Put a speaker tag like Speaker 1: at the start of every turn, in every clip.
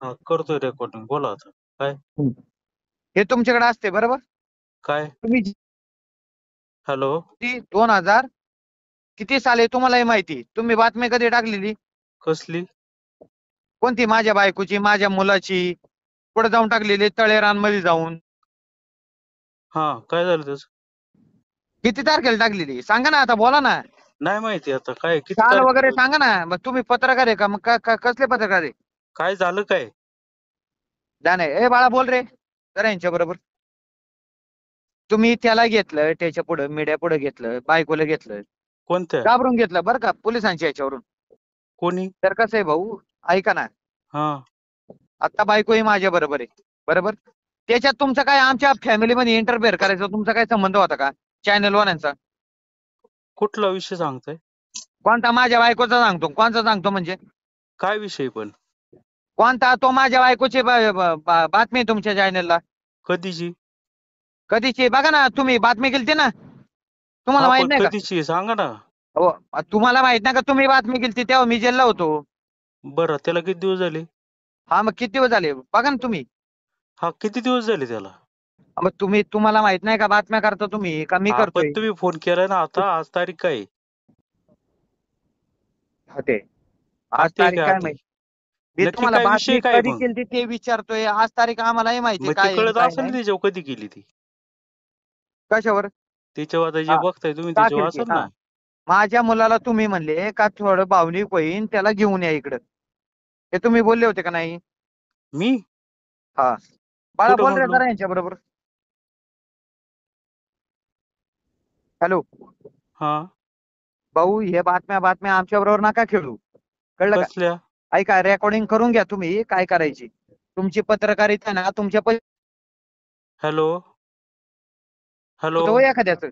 Speaker 1: हा, करतोय रेकॉर्डिंग. बोला आता. काय?
Speaker 2: हं. हे तुमच्याकडे असते बरोबर.
Speaker 1: काय?
Speaker 2: तुम्ही
Speaker 1: हॅलो.
Speaker 2: 2000 किती साली तुम्हालाही माहिती. तुम्ही बातमी कधी टाकलेली?
Speaker 1: कसली?
Speaker 2: कोणती? माझ्या बायकोची, माझ्या मुलाची. पुढे जाऊन टाकलेली तळेरांमध्ये जाऊन.
Speaker 1: हा, काय झालं त्याच?
Speaker 2: किती तारखेला टाकलेली सांगा ना, आता बोला ना.
Speaker 1: नाही माहिती आता काय किती
Speaker 2: साल वगैरे
Speaker 1: तारखेला.
Speaker 2: सांगा ना. मग तुम्ही पत्रकार आहे का? मग कसले पत्रकार आहे?
Speaker 1: काय झालं काय?
Speaker 2: जाणे ए बाळा बोल रे जरा यांच्या बरोबर. तुम्ही त्याला घेतलं, त्याच्या पुढे मीडिया पुढे घेतलं, बायकोला घेतलं,
Speaker 1: कोणत्या?
Speaker 2: घाबरून घेतलं बरं का पोलिसांच्या याच्यावरून.
Speaker 1: कोणी?
Speaker 2: तर कसं आहे भाऊ, ऐका ना.
Speaker 1: हा.
Speaker 2: आता बायकोही माझ्या बरोबर आहे बरोबर. त्याच्यात तुमचं काय आमच्या फॅमिलीमध्ये इंटरफेअर करायचा तुमचा काय संबंध होता का? चॅनल वाल्यांचा.
Speaker 1: कुठला विषय सांगताय?
Speaker 2: कोणता? माझ्या बायकोचा सांगतो. कोणचा सांगतो म्हणजे?
Speaker 1: काय विषय पण?
Speaker 2: कोणता? तो माझ्या बायकोची बातमी आहे तुमच्या चॅनलला.
Speaker 1: कधीची?
Speaker 2: कधीची? बघा ना, तुम्ही बातमी केली ना. तुम्हाला
Speaker 1: हा,
Speaker 2: माहित
Speaker 1: पण
Speaker 2: नाही का?
Speaker 1: कधीची सांगा ना.
Speaker 2: हो. तुम्हाला माहित नाही का? तुम्ही बातमी केली तेव्हा मी जेलला होतो.
Speaker 1: बरं, त्याला किती दिवस झाले?
Speaker 2: हा, मग किती दिवस झाले बघा ना तुम्ही.
Speaker 1: हा, किती दिवस झाले त्याला?
Speaker 2: मग तुम्हाला माहित नाही का? बातम्या करता तुम्ही का मी
Speaker 1: हा, पण
Speaker 2: करतोय?
Speaker 1: तुम्ही फोन केलाय ना आता. आज तारीख काय आहे?
Speaker 2: हा ते आज
Speaker 1: आठ आहे
Speaker 2: तारीख
Speaker 1: का
Speaker 2: काय
Speaker 1: आठ आहे?
Speaker 2: माहित. मी
Speaker 1: नक्की
Speaker 2: तुम्हाला
Speaker 1: काय विषय
Speaker 2: बातमी
Speaker 1: काय
Speaker 2: कधी
Speaker 1: मग?
Speaker 2: केली ते विचारतोय. आज तारीख आम्हालाही माहिती
Speaker 1: मग ते
Speaker 2: काय आहे आणि
Speaker 1: कळत
Speaker 2: काय
Speaker 1: असेल ना
Speaker 2: नाही.
Speaker 1: त्याच्यावर कधी केली ती.
Speaker 2: कशावर?
Speaker 1: त्याच्यावर आता जे
Speaker 2: हा,
Speaker 1: बघताय तुम्ही
Speaker 2: का
Speaker 1: त्याच्यावर
Speaker 2: केलती?
Speaker 1: असेल
Speaker 2: हा,
Speaker 1: ना.
Speaker 2: माझ्या मुलाला तुम्ही म्हणले का थोडं भावनिक होईन त्याला घेऊन या इकडं. हे तुम्ही बोलले होते का नाही?
Speaker 1: मी
Speaker 2: हा. बाळा
Speaker 1: कुठं
Speaker 2: बोल रे
Speaker 1: म्हणलो?
Speaker 2: जरा यांच्या बरोबर. हॅलो.
Speaker 1: हा.
Speaker 2: भाऊ, हे बातम्या बातम्या आमच्या बरोबर नका खेळू. कळलं का?
Speaker 1: कसल्या?
Speaker 2: ऐका, रेकॉर्डिंग करून घ्या तुम्ही काय करायची. तुमची पत्रकारिता ना तुमच्या
Speaker 1: हॅलो. हॅलो.
Speaker 2: हो एखाद्याचं.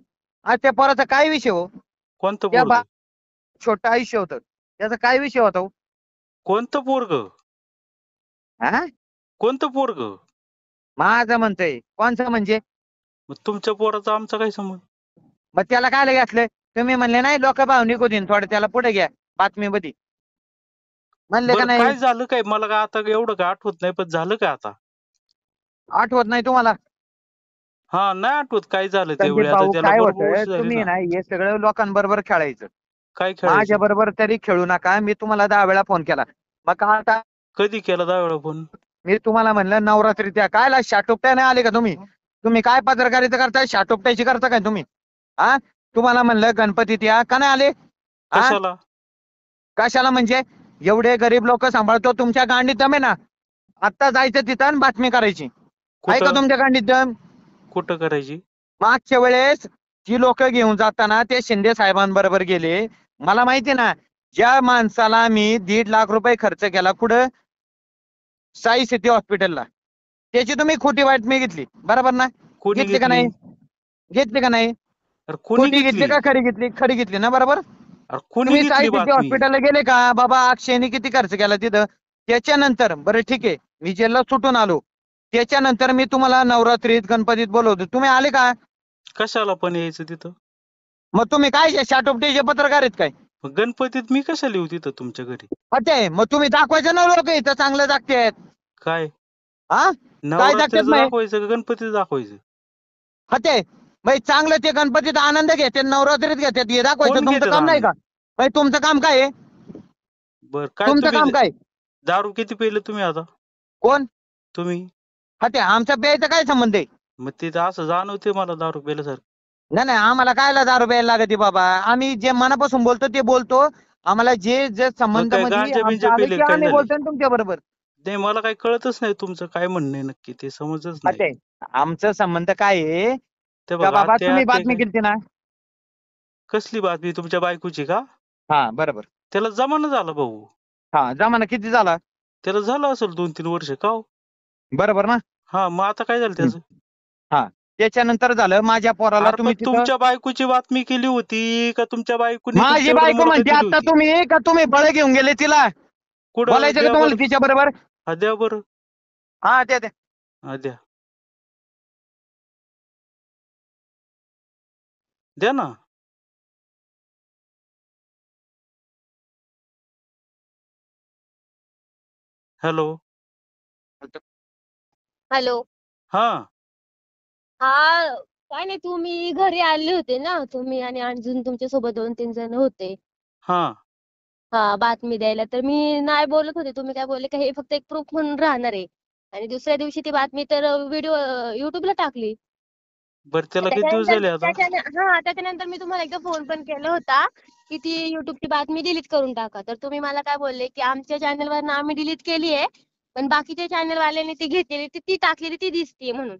Speaker 2: आज त्या पोराचा काय विषय हो?
Speaker 1: कोणतं
Speaker 2: त्या
Speaker 1: पोरग?
Speaker 2: छोटं आयुष्य होतं. त्याचा काय विषय होता हो?
Speaker 1: कोणतं पोरग?
Speaker 2: हा,
Speaker 1: कोणतं पोरग?
Speaker 2: माझं म्हणतोय कोणचं म्हणजे?
Speaker 1: मग तुमच्या पोराचा आमचा काय संबंध?
Speaker 2: मग त्याला काय घातलं? तुम्ही म्हणले नाही लोक भावनिक होतील थोडं, त्याला पुढे घ्या बातमीमध्ये. म्हणले का
Speaker 1: बरं,
Speaker 2: नाही?
Speaker 1: काय झालं काय? मला काय आता एवढं काय आठवत नाही, पण झालं काय आता?
Speaker 2: आठवत नाही तुम्हाला?
Speaker 1: हा, नाही आठवत काय झालं
Speaker 2: संदीप
Speaker 1: त्यावेळी. आता
Speaker 2: भाऊ
Speaker 1: त्याला
Speaker 2: काय
Speaker 1: बरोबर
Speaker 2: होतं,
Speaker 1: वर्ष झाली
Speaker 2: तुम्ही
Speaker 1: ना.
Speaker 2: ना हे सगळं लोकांबरोबर खेळायचं.
Speaker 1: काय
Speaker 2: माझ्या
Speaker 1: खेळायचं?
Speaker 2: बरोबर तरी खेळू नका. मी तुम्हाला 10 वेळा फोन केला. मग आता
Speaker 1: कधी केला 10 वेळा फोन?
Speaker 2: मी तुम्हाला म्हणलं नवरात्री त्या कायला शाटोपट्या नाही आले का तुम्ही? तुम्ही काय पत्रकारिता करताय? शाटोपट्याची करता काय तुम्ही? हा, तुम्हाला म्हणलं गणपतीत या का नाही आले? हा,
Speaker 1: कशाला?
Speaker 2: कशाला म्हणजे? एवढे गरीब लोक सांभाळतो तुमच्या गांडीत दम आहे ना. आता जायचं तिथं आणि बातमी करायची. आहे का
Speaker 1: कुठं?
Speaker 2: तुमच्या गांडीत दम?
Speaker 1: कुठं करायची?
Speaker 2: मागच्या वेळेस जी लोक घेऊन जाताना ते शिंदे साहेबांबरोबर गेले. मला माहिती ना, ज्या माणसाला मी 1.5 लाख रुपये खर्च केला कुठं? साई सिटी हॉस्पिटलला. त्याची तुम्ही खोटी बातमी घेतली बरोबर ना?
Speaker 1: कोणी
Speaker 2: घेतली का
Speaker 1: घेतली?
Speaker 2: नाही? घेतली का नाही?
Speaker 1: अरे कोणी
Speaker 2: खोटी घेतली
Speaker 1: घेतली?
Speaker 2: का खरी घेतली? खरी घेतली ना बरोबर.
Speaker 1: अरे कोणी
Speaker 2: तुम्ही साई
Speaker 1: घेतली
Speaker 2: सिटी
Speaker 1: बातमी?
Speaker 2: हॉस्पिटलला गेले का? बाबा अक्षयने किती खर्च केला तिथं. त्याच्यानंतर बरं ठीक आहे, मी जेलला सुटून आलो. त्याच्यानंतर मी तुम्हाला नवरात्रीत गणपतीत बोलवतो, तुम्ही आले का?
Speaker 1: कशाला पण यायचं तिथं?
Speaker 2: मग तुम्ही काय शाटोपटेचे पत्रकार आहेत काय?
Speaker 1: मग गणपतीत मी कशाला येऊ तिथं तुमच्या घरी?
Speaker 2: ते मग तुम्ही दाखवायचं ना लोक इथं चांगलं दाखतेत.
Speaker 1: काय?
Speaker 2: हा, काय दाखतेत
Speaker 1: नवरात्रीचं
Speaker 2: मग?
Speaker 1: दाखवायचं का गणपतीचं दाखवायचं?
Speaker 2: ते मग चांगलं ते गणपतीत आनंद घेते, नवरात्रीत घेतात, हे दाखवायचं
Speaker 1: कोण
Speaker 2: तुमचं
Speaker 1: घेतात
Speaker 2: काम नाही
Speaker 1: आनंद?
Speaker 2: का? भाई तुमचं काम काय आहे?
Speaker 1: बर, काय
Speaker 2: तुमचं
Speaker 1: तुम्ही
Speaker 2: काम काय?
Speaker 1: दारू किती पेले तुम्ही आता?
Speaker 2: कोण?
Speaker 1: तुम्ही?
Speaker 2: आमच्या प्यायचा काय संबंध आहे?
Speaker 1: मग ते तर असं जाणवते मला दारू पेल्यासारखं.
Speaker 2: नाही नाही, आम्हाला कायला दारू प्यायला लागते बाबा. आम्ही जे मनापासून बोलतो ते बोलतो. आम्हाला जे जे
Speaker 1: मग
Speaker 2: संबंध
Speaker 1: काय
Speaker 2: मध्ये
Speaker 1: गांजा बिंजा
Speaker 2: आमचं आलं
Speaker 1: पेले
Speaker 2: की
Speaker 1: काय
Speaker 2: आम्ही
Speaker 1: झाले?
Speaker 2: बोलतो ना तुमच्या बरोबर.
Speaker 1: नाही, मला काही कळतच नाही तुमचं काय म्हणणं आहे नक्की, ते समजच नाही.
Speaker 2: आमचं संबंध काय आहे
Speaker 1: ते
Speaker 2: का
Speaker 1: बघा,
Speaker 2: बाबा?
Speaker 1: आत्या
Speaker 2: तुम्ही
Speaker 1: आत्या
Speaker 2: बातमी
Speaker 1: काय?
Speaker 2: केली ना.
Speaker 1: कसली बातमी? तुमच्या बायकोची का?
Speaker 2: हा बरोबर.
Speaker 1: त्याला जमाना झाला भाऊ.
Speaker 2: हा, जमाना किती झाला?
Speaker 1: त्याला झालं असेल 2-3 वर्ष का हो?
Speaker 2: बरोबर ना.
Speaker 1: हा, मग आता काय झालं त्याचं?
Speaker 2: हा, त्याच्यानंतर झालं माझ्या पोराला
Speaker 1: अरे पण
Speaker 2: तुम्ही तिथं.
Speaker 1: तुमच्या बायकोची बातमी केली होती का तुमच्या बायकोनी
Speaker 2: माझी
Speaker 1: तुमच्या
Speaker 2: बायको
Speaker 1: मुळे
Speaker 2: म्हणते
Speaker 1: केली
Speaker 2: आता
Speaker 1: होती?
Speaker 2: तुम्ही का तुम्ही बळ घेऊन गेले तिला?
Speaker 1: कुठं
Speaker 2: बोलायचं का
Speaker 1: द्या
Speaker 2: तुम्हाला
Speaker 1: बरं?
Speaker 2: तिच्या बरोबर?
Speaker 1: हा, द्या बरं.
Speaker 2: हा, ते
Speaker 1: हा, द्या. द्या ना. हॅलो.
Speaker 3: हॅलो.
Speaker 1: हा
Speaker 3: हा. काय नाही, तुम्ही घरी आले होते ना, तुम्ही आणि अजून तुमच्या सोबत 2-3 जण होते.
Speaker 1: हा
Speaker 3: हा, बातमी द्यायला. तर मी नाही बोलत होते, तुम्ही काय बोलले का हे फक्त एक प्रूफ म्हणून राहणार आहे. आणि दुसऱ्या दिवशी ती बातमी तर व्हिडिओ युट्यूबला टाकली.
Speaker 1: बर त्याला किती दिवस झाले आता?
Speaker 3: त्याच्यानंतर मी तुम्हाला एकदा फोन पण केला होता की ती युट्यूबची बातमी डिलीट करून टाका. तर तुम्ही मला काय बोलले की आमच्या चॅनलवर आम्ही डिलीट केली आहे, पण बाकीच्या चॅनल वाल्यांनी ती घेतलेली ती टाकलेली ती दिसतीये म्हणून.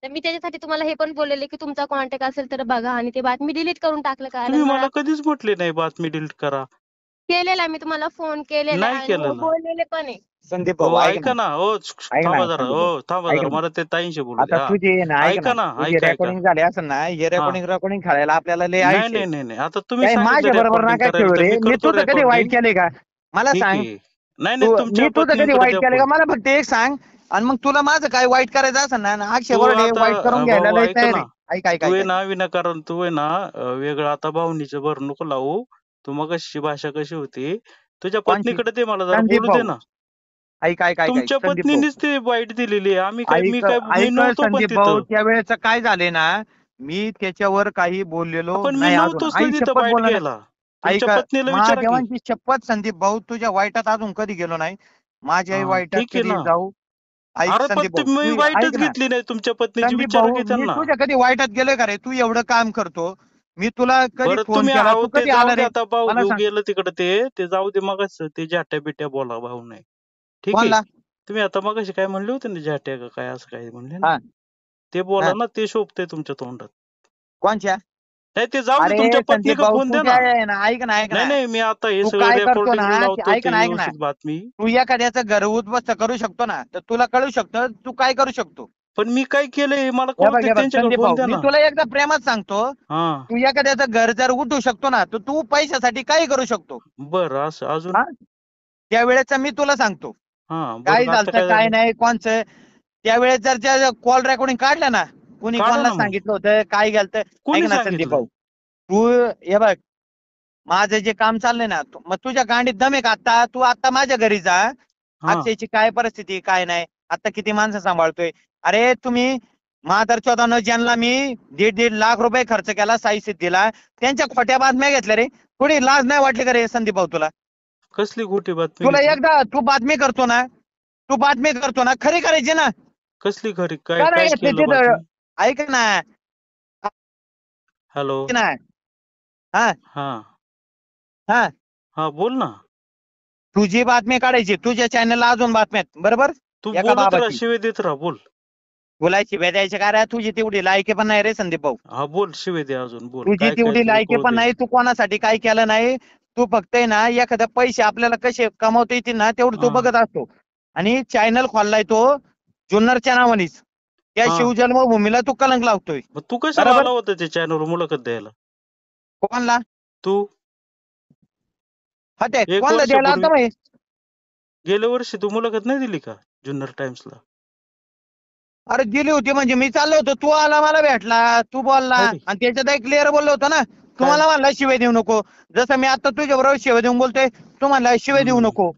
Speaker 3: तर मी त्याच्यासाठी तुम्हाला हे पण बोललेले की तुमचा कॉन्टॅक्ट असेल तर बघा, आणि ती बातमी डिलीट करून टाकलं.
Speaker 1: तुम्ही
Speaker 3: कारण
Speaker 1: मला
Speaker 3: मला
Speaker 1: कधीच म्हटले नाही बातमी डिलीट करा.
Speaker 3: केलेला, मी तुम्हाला फोन केलेला
Speaker 1: नाही
Speaker 3: आणि
Speaker 1: केलेला.
Speaker 3: बोललेले पण आहे.
Speaker 2: संदीप
Speaker 1: हो
Speaker 2: भाऊ ऐक
Speaker 1: ऐका
Speaker 2: ना,
Speaker 1: ना, हो
Speaker 2: ऐक ना
Speaker 1: थांबा जरा,
Speaker 2: संदीप
Speaker 1: हो
Speaker 2: भाऊ,
Speaker 1: थांबा
Speaker 2: ऐक
Speaker 1: जरा,
Speaker 2: ना.
Speaker 1: मला ते ताईंशी बोलू
Speaker 2: आता
Speaker 1: द्या.
Speaker 2: तुझे ना ऐक
Speaker 1: ऐका
Speaker 2: ना,
Speaker 1: ना,
Speaker 2: तुझी
Speaker 1: ऐका ऐका.
Speaker 2: रेकॉर्डिंग झाली असेल ना, हे
Speaker 1: हा
Speaker 2: रेकॉर्डिंग खेळायला आपल्याला लय
Speaker 1: नाही
Speaker 2: आयुष्य
Speaker 1: नाही
Speaker 2: आहे.
Speaker 1: नाही नाही, आता तुम्ही
Speaker 2: काय
Speaker 1: सांगितलं
Speaker 2: माझ्या बरोबर
Speaker 1: रेकॉर्डिंग
Speaker 2: नका
Speaker 1: करायला
Speaker 2: खेळू
Speaker 1: तर
Speaker 2: रे.
Speaker 1: मी
Speaker 2: मी
Speaker 1: करतो
Speaker 2: तुझं कधी वाईट
Speaker 1: रेकॉर्डिंग.
Speaker 2: केले का? मला
Speaker 1: ठीक
Speaker 2: सांग.
Speaker 1: आहे. नाही नाही,
Speaker 2: मी
Speaker 1: तुमच्या
Speaker 2: तुझं कधी
Speaker 1: पत्नींकडे
Speaker 2: वाईट
Speaker 1: द्या
Speaker 2: केलं का?
Speaker 1: फोन.
Speaker 2: मला फक्त एक सांग. आणि मग तुला माझं काय वाईट करायचं असेल ना, अक्षय
Speaker 1: तू
Speaker 2: बरोडे
Speaker 1: आता
Speaker 2: वाईट करून घ्यायला
Speaker 1: भाऊ
Speaker 2: लय
Speaker 1: ऐक
Speaker 2: तयार
Speaker 1: ना,
Speaker 2: आहे. ऐक ऐक
Speaker 1: तू
Speaker 2: ऐक
Speaker 1: आहे
Speaker 2: ऐक.
Speaker 1: ना विनाकारण तू आहे ना वेगळं आता भावनीचं भर नको लावू. तू मगाशी भाषा कशी होती, तुझ्या
Speaker 2: कोणची?
Speaker 1: पत्नीकडे दे, मला जरा
Speaker 2: संदीप
Speaker 1: बोलू दे
Speaker 2: भाऊ.
Speaker 1: ना.
Speaker 2: ऐक ऐक ऐक ऐक
Speaker 1: तुमच्या
Speaker 2: संदीप भाऊ.
Speaker 1: पत्नीनेच ते वाईट दिलेली आहे. आम्ही काय, मी
Speaker 2: ऐक
Speaker 1: काय, मी
Speaker 2: ऐक
Speaker 1: नव्हतो पण
Speaker 2: संदीप भाऊ,
Speaker 1: तिथं.
Speaker 2: त्यावेळेचं काय झाले ना, मी त्याच्यावर काही बोललेलो
Speaker 1: आपण मी
Speaker 2: नाही अजून.
Speaker 1: नव्हतोच ना
Speaker 2: आई
Speaker 1: तिथं
Speaker 2: शपथ
Speaker 1: बाईट
Speaker 2: बोललो नाही.
Speaker 1: घ्यायला. तुमच्या
Speaker 2: ऐक,
Speaker 1: पत्नीला विचारा की.
Speaker 2: महादेवांची शपथ संदीप भाऊ, तुझ्या वाईटात अजून कधी गेलो नाही. माझी आई
Speaker 1: हा
Speaker 2: वाईटात
Speaker 1: ठीक आहे
Speaker 2: कधी
Speaker 1: ना.
Speaker 2: जाऊ. ऐक
Speaker 1: अरे पण
Speaker 2: संदीप भाऊ,
Speaker 1: तुम्ही
Speaker 2: तू ऐक
Speaker 1: वाईटच
Speaker 2: ना.
Speaker 1: घेतली नाही तुमच्या पत्नीची,
Speaker 2: संदीप
Speaker 1: विचारा
Speaker 2: भाऊ,
Speaker 1: की
Speaker 2: मी
Speaker 1: त्यांना.
Speaker 2: तुझ्या कधी वाईटात गेलोय का रे? तू एवढं काम करतो, मी तुला कधी
Speaker 1: बरं
Speaker 2: फोन
Speaker 1: तुम्ही
Speaker 2: केला,
Speaker 1: आहो
Speaker 2: तू
Speaker 1: ते
Speaker 2: कधी
Speaker 1: जाऊ
Speaker 2: आला
Speaker 1: दे,
Speaker 2: रे?
Speaker 1: आता भाऊ
Speaker 2: मला
Speaker 1: बिऊ
Speaker 2: सांग.
Speaker 1: गेलं तिकडे, ते जाऊ दे. मग ते जाट्या बिट्या बोला, भाऊ नाही. ठीक आहे.
Speaker 2: कोणला?
Speaker 1: तुम्ही आता मगाशी काय म्हणले होते ना, जाट्या का काय असं काय म्हणले ना,
Speaker 2: हा
Speaker 1: ते बोला
Speaker 2: हा.
Speaker 1: ना, ते शोभतंय तुमच्या तोंडात.
Speaker 2: कोणच्या?
Speaker 1: नाही ते जाऊ दे,
Speaker 2: अरे
Speaker 1: तुमच्या
Speaker 2: संदीप
Speaker 1: पत्नीला
Speaker 2: भाऊ,
Speaker 1: फोन द्या
Speaker 2: तुझ्या
Speaker 1: ना.
Speaker 2: आहे ना, ऐक ना ऐक
Speaker 1: नाही
Speaker 2: ना.
Speaker 1: नाही, मी आता हे
Speaker 2: तू
Speaker 1: सगळं
Speaker 2: काय करतो ना,
Speaker 1: रेकॉर्डिंग लावतो
Speaker 2: ऐक
Speaker 1: ते
Speaker 2: ना ऐक ना.
Speaker 1: व्यवस्थित बातमी.
Speaker 2: तू एखाद्याचं घर उद्ध्वस्त करू शकतो ना, तर तुला कळू शकतं तू काय करू शकतो.
Speaker 1: पण मी काय केलंय मला
Speaker 2: हे
Speaker 1: कळू
Speaker 2: बघ
Speaker 1: दे,
Speaker 2: हे बघ
Speaker 1: त्यांच्याकडे
Speaker 2: संदीप
Speaker 1: फोन
Speaker 2: भाऊ,
Speaker 1: द्या
Speaker 2: मी
Speaker 1: ना.
Speaker 2: तुला एकदा प्रेमात सांगतो.
Speaker 1: हा
Speaker 2: तू एखाद्याचं घर जर उठू शकतो ना, तर तू पैशासाठी काही करू शकतो.
Speaker 1: बरं, असं अजून.
Speaker 2: हा, त्यावेळेचं मी तुला सांगतो
Speaker 1: हा
Speaker 2: काय
Speaker 1: बरं, आता
Speaker 2: झालं
Speaker 1: काय
Speaker 2: काय
Speaker 1: झालं?
Speaker 2: नाही कोणचं. त्यावेळेस जर त्या कॉल रेकॉर्डिंग काढलं ना, कुणी
Speaker 1: काढा
Speaker 2: कोणाला
Speaker 1: ना मग.
Speaker 2: सांगितलं होतं काय गेलं. ऐक
Speaker 1: कोणी
Speaker 2: ना संदीप
Speaker 1: सांगितलं?
Speaker 2: भाऊ, तू हे बघ, माझं जे काम चाललंय ना, मग तुझ्या गांडीत दम आहे का? तू आता माझ्या घरी जा.
Speaker 1: हा
Speaker 2: अक्षयची काय परिस्थिती काय नाही, आता किती माणसं सांभाळतोय. अरे तुम्ही महादर 14 ज्यांना मी 1.5 लाख रुपये खर्च केला साई सिद्धीला, त्यांच्या खोट्या बातम्या घेतल्या रे. थोडी लाज नाही वाटली का रे संदीप भाऊ तुला?
Speaker 1: कसली खोटी बातमी
Speaker 2: तुला
Speaker 1: घेतली?
Speaker 2: एकदा तू बातमी करतो ना, खरी करायची ना.
Speaker 1: कसली खरी? काय
Speaker 2: का
Speaker 1: काय
Speaker 2: नाही
Speaker 1: केलं
Speaker 2: त्याचे
Speaker 1: बातमी?
Speaker 2: ऐक ना,
Speaker 1: हॅलो.
Speaker 2: ऐक ना. हा
Speaker 1: हा
Speaker 2: हा.
Speaker 1: हा बोल ना.
Speaker 2: तुझी बातमी काढायची, तुझ्या चॅनलला अजून बातम्या आहेत, बरोबर?
Speaker 1: तू
Speaker 2: एका
Speaker 1: बोलत राहा,
Speaker 2: बाबाची
Speaker 1: शिवे देत राहा, बोल.
Speaker 2: बोलायची भेटायची काय रे? तुझी तेवढी लायकी पण नाही रे संदीप भाऊ.
Speaker 1: हा बोल, शिवे दे अजून, बोल.
Speaker 2: तुझी
Speaker 1: काय काय
Speaker 2: तेवढी
Speaker 1: तुझं
Speaker 2: लायकी
Speaker 1: कळू
Speaker 2: पण
Speaker 1: दे.
Speaker 2: नाही. तू कोणासाठी काय केलं नाही. तू फक्त आहे ना, एखाद्या पैसे आपल्याला कसे कमवता येतील ना, तेवढं तू
Speaker 1: हा
Speaker 2: बघत असतो. आणि चॅनल खोललाय तो जुन्नरच्या नावानीच. त्या
Speaker 1: हा
Speaker 2: शिवजन्मभूमीला तू कलंक लावतोय.
Speaker 1: मग तू कशाला
Speaker 2: बरोबर?
Speaker 1: आला होता त्या चॅनलवर मुलाखत द्यायला?
Speaker 2: कोणला?
Speaker 1: तू
Speaker 2: हा, ते
Speaker 1: एक
Speaker 2: कोणला द्यायला
Speaker 1: वर्षापूर्वी,
Speaker 2: आता माहिती?
Speaker 1: गेल्या वर्षी तू मुलाखत नाही दिली का जुन्नर टाइम्सला?
Speaker 2: अरे दिली होती म्हणजे मी चाललो होतो, तू आला मला भेटला, तू बोलला
Speaker 1: काय रे?
Speaker 2: आणि त्याच्यात एक क्लिअर बोललो होतो ना.
Speaker 1: काय?
Speaker 2: तुम्हाला म्हणला शिवाय देऊ नको. जसं मी आता तुझ्या बरोबर शिवाय देऊन बोलतोय, तू म्हणला शिवाय देऊ
Speaker 1: हम्म
Speaker 2: नको.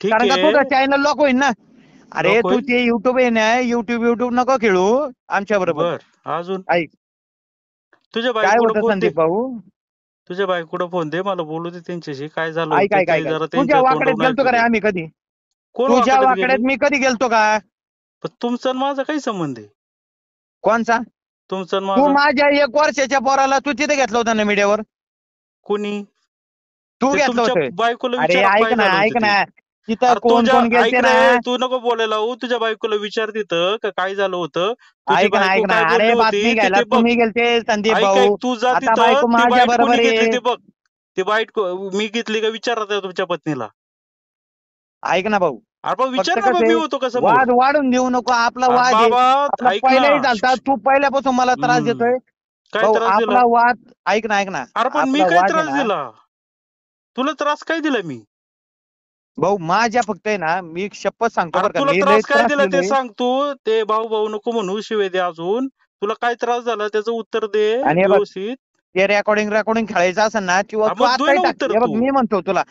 Speaker 1: ठीक
Speaker 2: कारण का तुझं
Speaker 1: आहे.
Speaker 2: चॅनल लॉक होईल ना. अरे
Speaker 1: लॉक
Speaker 2: तू
Speaker 1: होईल.
Speaker 2: ते युट्यूब आहे ना, युट्यूब नको खेळू आमच्या बरोबर.
Speaker 1: बर, अजून
Speaker 2: ऐक
Speaker 1: तुझ्या
Speaker 2: काय
Speaker 1: बायकोला
Speaker 2: होतं
Speaker 1: फोन दे.
Speaker 2: संदीप भाऊ.
Speaker 1: तुझ्या बायकोला फोन दे, मला बोलू दे त्यांच्याशी. काय झालं
Speaker 2: ऐक
Speaker 1: होतं
Speaker 2: ऐक
Speaker 1: ते
Speaker 2: ऐक ऐक.
Speaker 1: जरा
Speaker 2: तुझ्या
Speaker 1: त्यांच्या
Speaker 2: वाकड्यात
Speaker 1: तोंडावून
Speaker 2: गेलतो
Speaker 1: ऐकू
Speaker 2: का रे
Speaker 1: दे.
Speaker 2: आम्ही कधी?
Speaker 1: कोण
Speaker 2: तुझ्या
Speaker 1: वाकड्यात
Speaker 2: वाकड्यात
Speaker 1: गेलो?
Speaker 2: मी कधी गेलतो का?
Speaker 1: पण तुमचा आणि माझा काही संबंध आहे?
Speaker 2: कोणचा?
Speaker 1: तुमचा आणि
Speaker 2: तू
Speaker 1: माझा
Speaker 2: माझ्या 1 वर्षाच्या पोराला तू तिथे घेतलं होतं ना मीडियावर.
Speaker 1: कोणी?
Speaker 2: तू
Speaker 1: ते
Speaker 2: घेतलं
Speaker 1: तुमच्या
Speaker 2: होतं.
Speaker 1: बायकोला
Speaker 2: अरे
Speaker 1: विचारा
Speaker 2: ऐक
Speaker 1: काय
Speaker 2: ना
Speaker 1: झालं होतं
Speaker 2: ऐक
Speaker 1: ते.
Speaker 2: ना. तिथं
Speaker 1: अरे
Speaker 2: कोण
Speaker 1: तुझ्या
Speaker 2: कोण
Speaker 1: ऐक
Speaker 2: गेलते ना.
Speaker 1: रे, तू नको बोलायला हो. तुझ्या बायकोला विचार तिथं का काय झालं होतं. तुझी
Speaker 2: ऐक
Speaker 1: बायको
Speaker 2: ना.
Speaker 1: काय बोलली
Speaker 2: अरे
Speaker 1: होती
Speaker 2: बातमी
Speaker 1: ते
Speaker 2: घ्यायला
Speaker 1: ते बघ.
Speaker 2: तुम्ही गेलते संदीप
Speaker 1: ऐक
Speaker 2: भाऊ.
Speaker 1: ऐक, तू जा
Speaker 2: आता
Speaker 1: तिथं.
Speaker 2: बायको
Speaker 1: ती
Speaker 2: माझ्या
Speaker 1: बाईट कोणी
Speaker 2: बरोबर
Speaker 1: घेतली
Speaker 2: आहे.
Speaker 1: ते बघ. ती बाईट मी घेतली का विचारा त्या तुमच्या पत्नीला.
Speaker 2: ऐक ना भाऊ.
Speaker 1: अरे पण
Speaker 2: फक्त
Speaker 1: विचार ना, मग
Speaker 2: कसं
Speaker 1: मी
Speaker 2: आहे,
Speaker 1: होतो का समोर?
Speaker 2: वाद वाढून देऊ नको. आपला
Speaker 1: अरे
Speaker 2: वाद आहे.
Speaker 1: बाबा
Speaker 2: आपला
Speaker 1: ऐक ना.
Speaker 2: पहिलाही झालता. तू पहिल्यापासून मला त्रास
Speaker 1: हम्म
Speaker 2: देतोय.
Speaker 1: काय
Speaker 2: भाऊ
Speaker 1: त्रास दिला?
Speaker 2: आपला वाद ऐक ना.
Speaker 1: अरे पण मी
Speaker 2: आपला
Speaker 1: काय
Speaker 2: वाद आहे
Speaker 1: त्रास
Speaker 2: ना
Speaker 1: दिला? तुला त्रास काय दिला मी?
Speaker 2: भाऊ. माझ्या फक्त आहे ना, मी शपथ सांगतो
Speaker 1: अरे
Speaker 2: बरं का,
Speaker 1: तुला
Speaker 2: मी लय
Speaker 1: त्रास काय
Speaker 2: त्रास
Speaker 1: दिला ते
Speaker 2: दिलोय.
Speaker 1: सांग तू. ते भाऊ भाऊ नको म्हणू, शिवे दे अजून. तुला काय त्रास झाला त्याचं उत्तर दे
Speaker 2: आणि हे बघ,
Speaker 1: व्यवस्थित.
Speaker 2: ते रेकॉर्डिंग खेळायचं असेल ना, किंवा
Speaker 1: हा,
Speaker 2: तू
Speaker 1: मग दे
Speaker 2: आताही
Speaker 1: ना
Speaker 2: टाक.
Speaker 1: उत्तर
Speaker 2: हे बघ
Speaker 1: तू.
Speaker 2: मी म्हणतो तुला,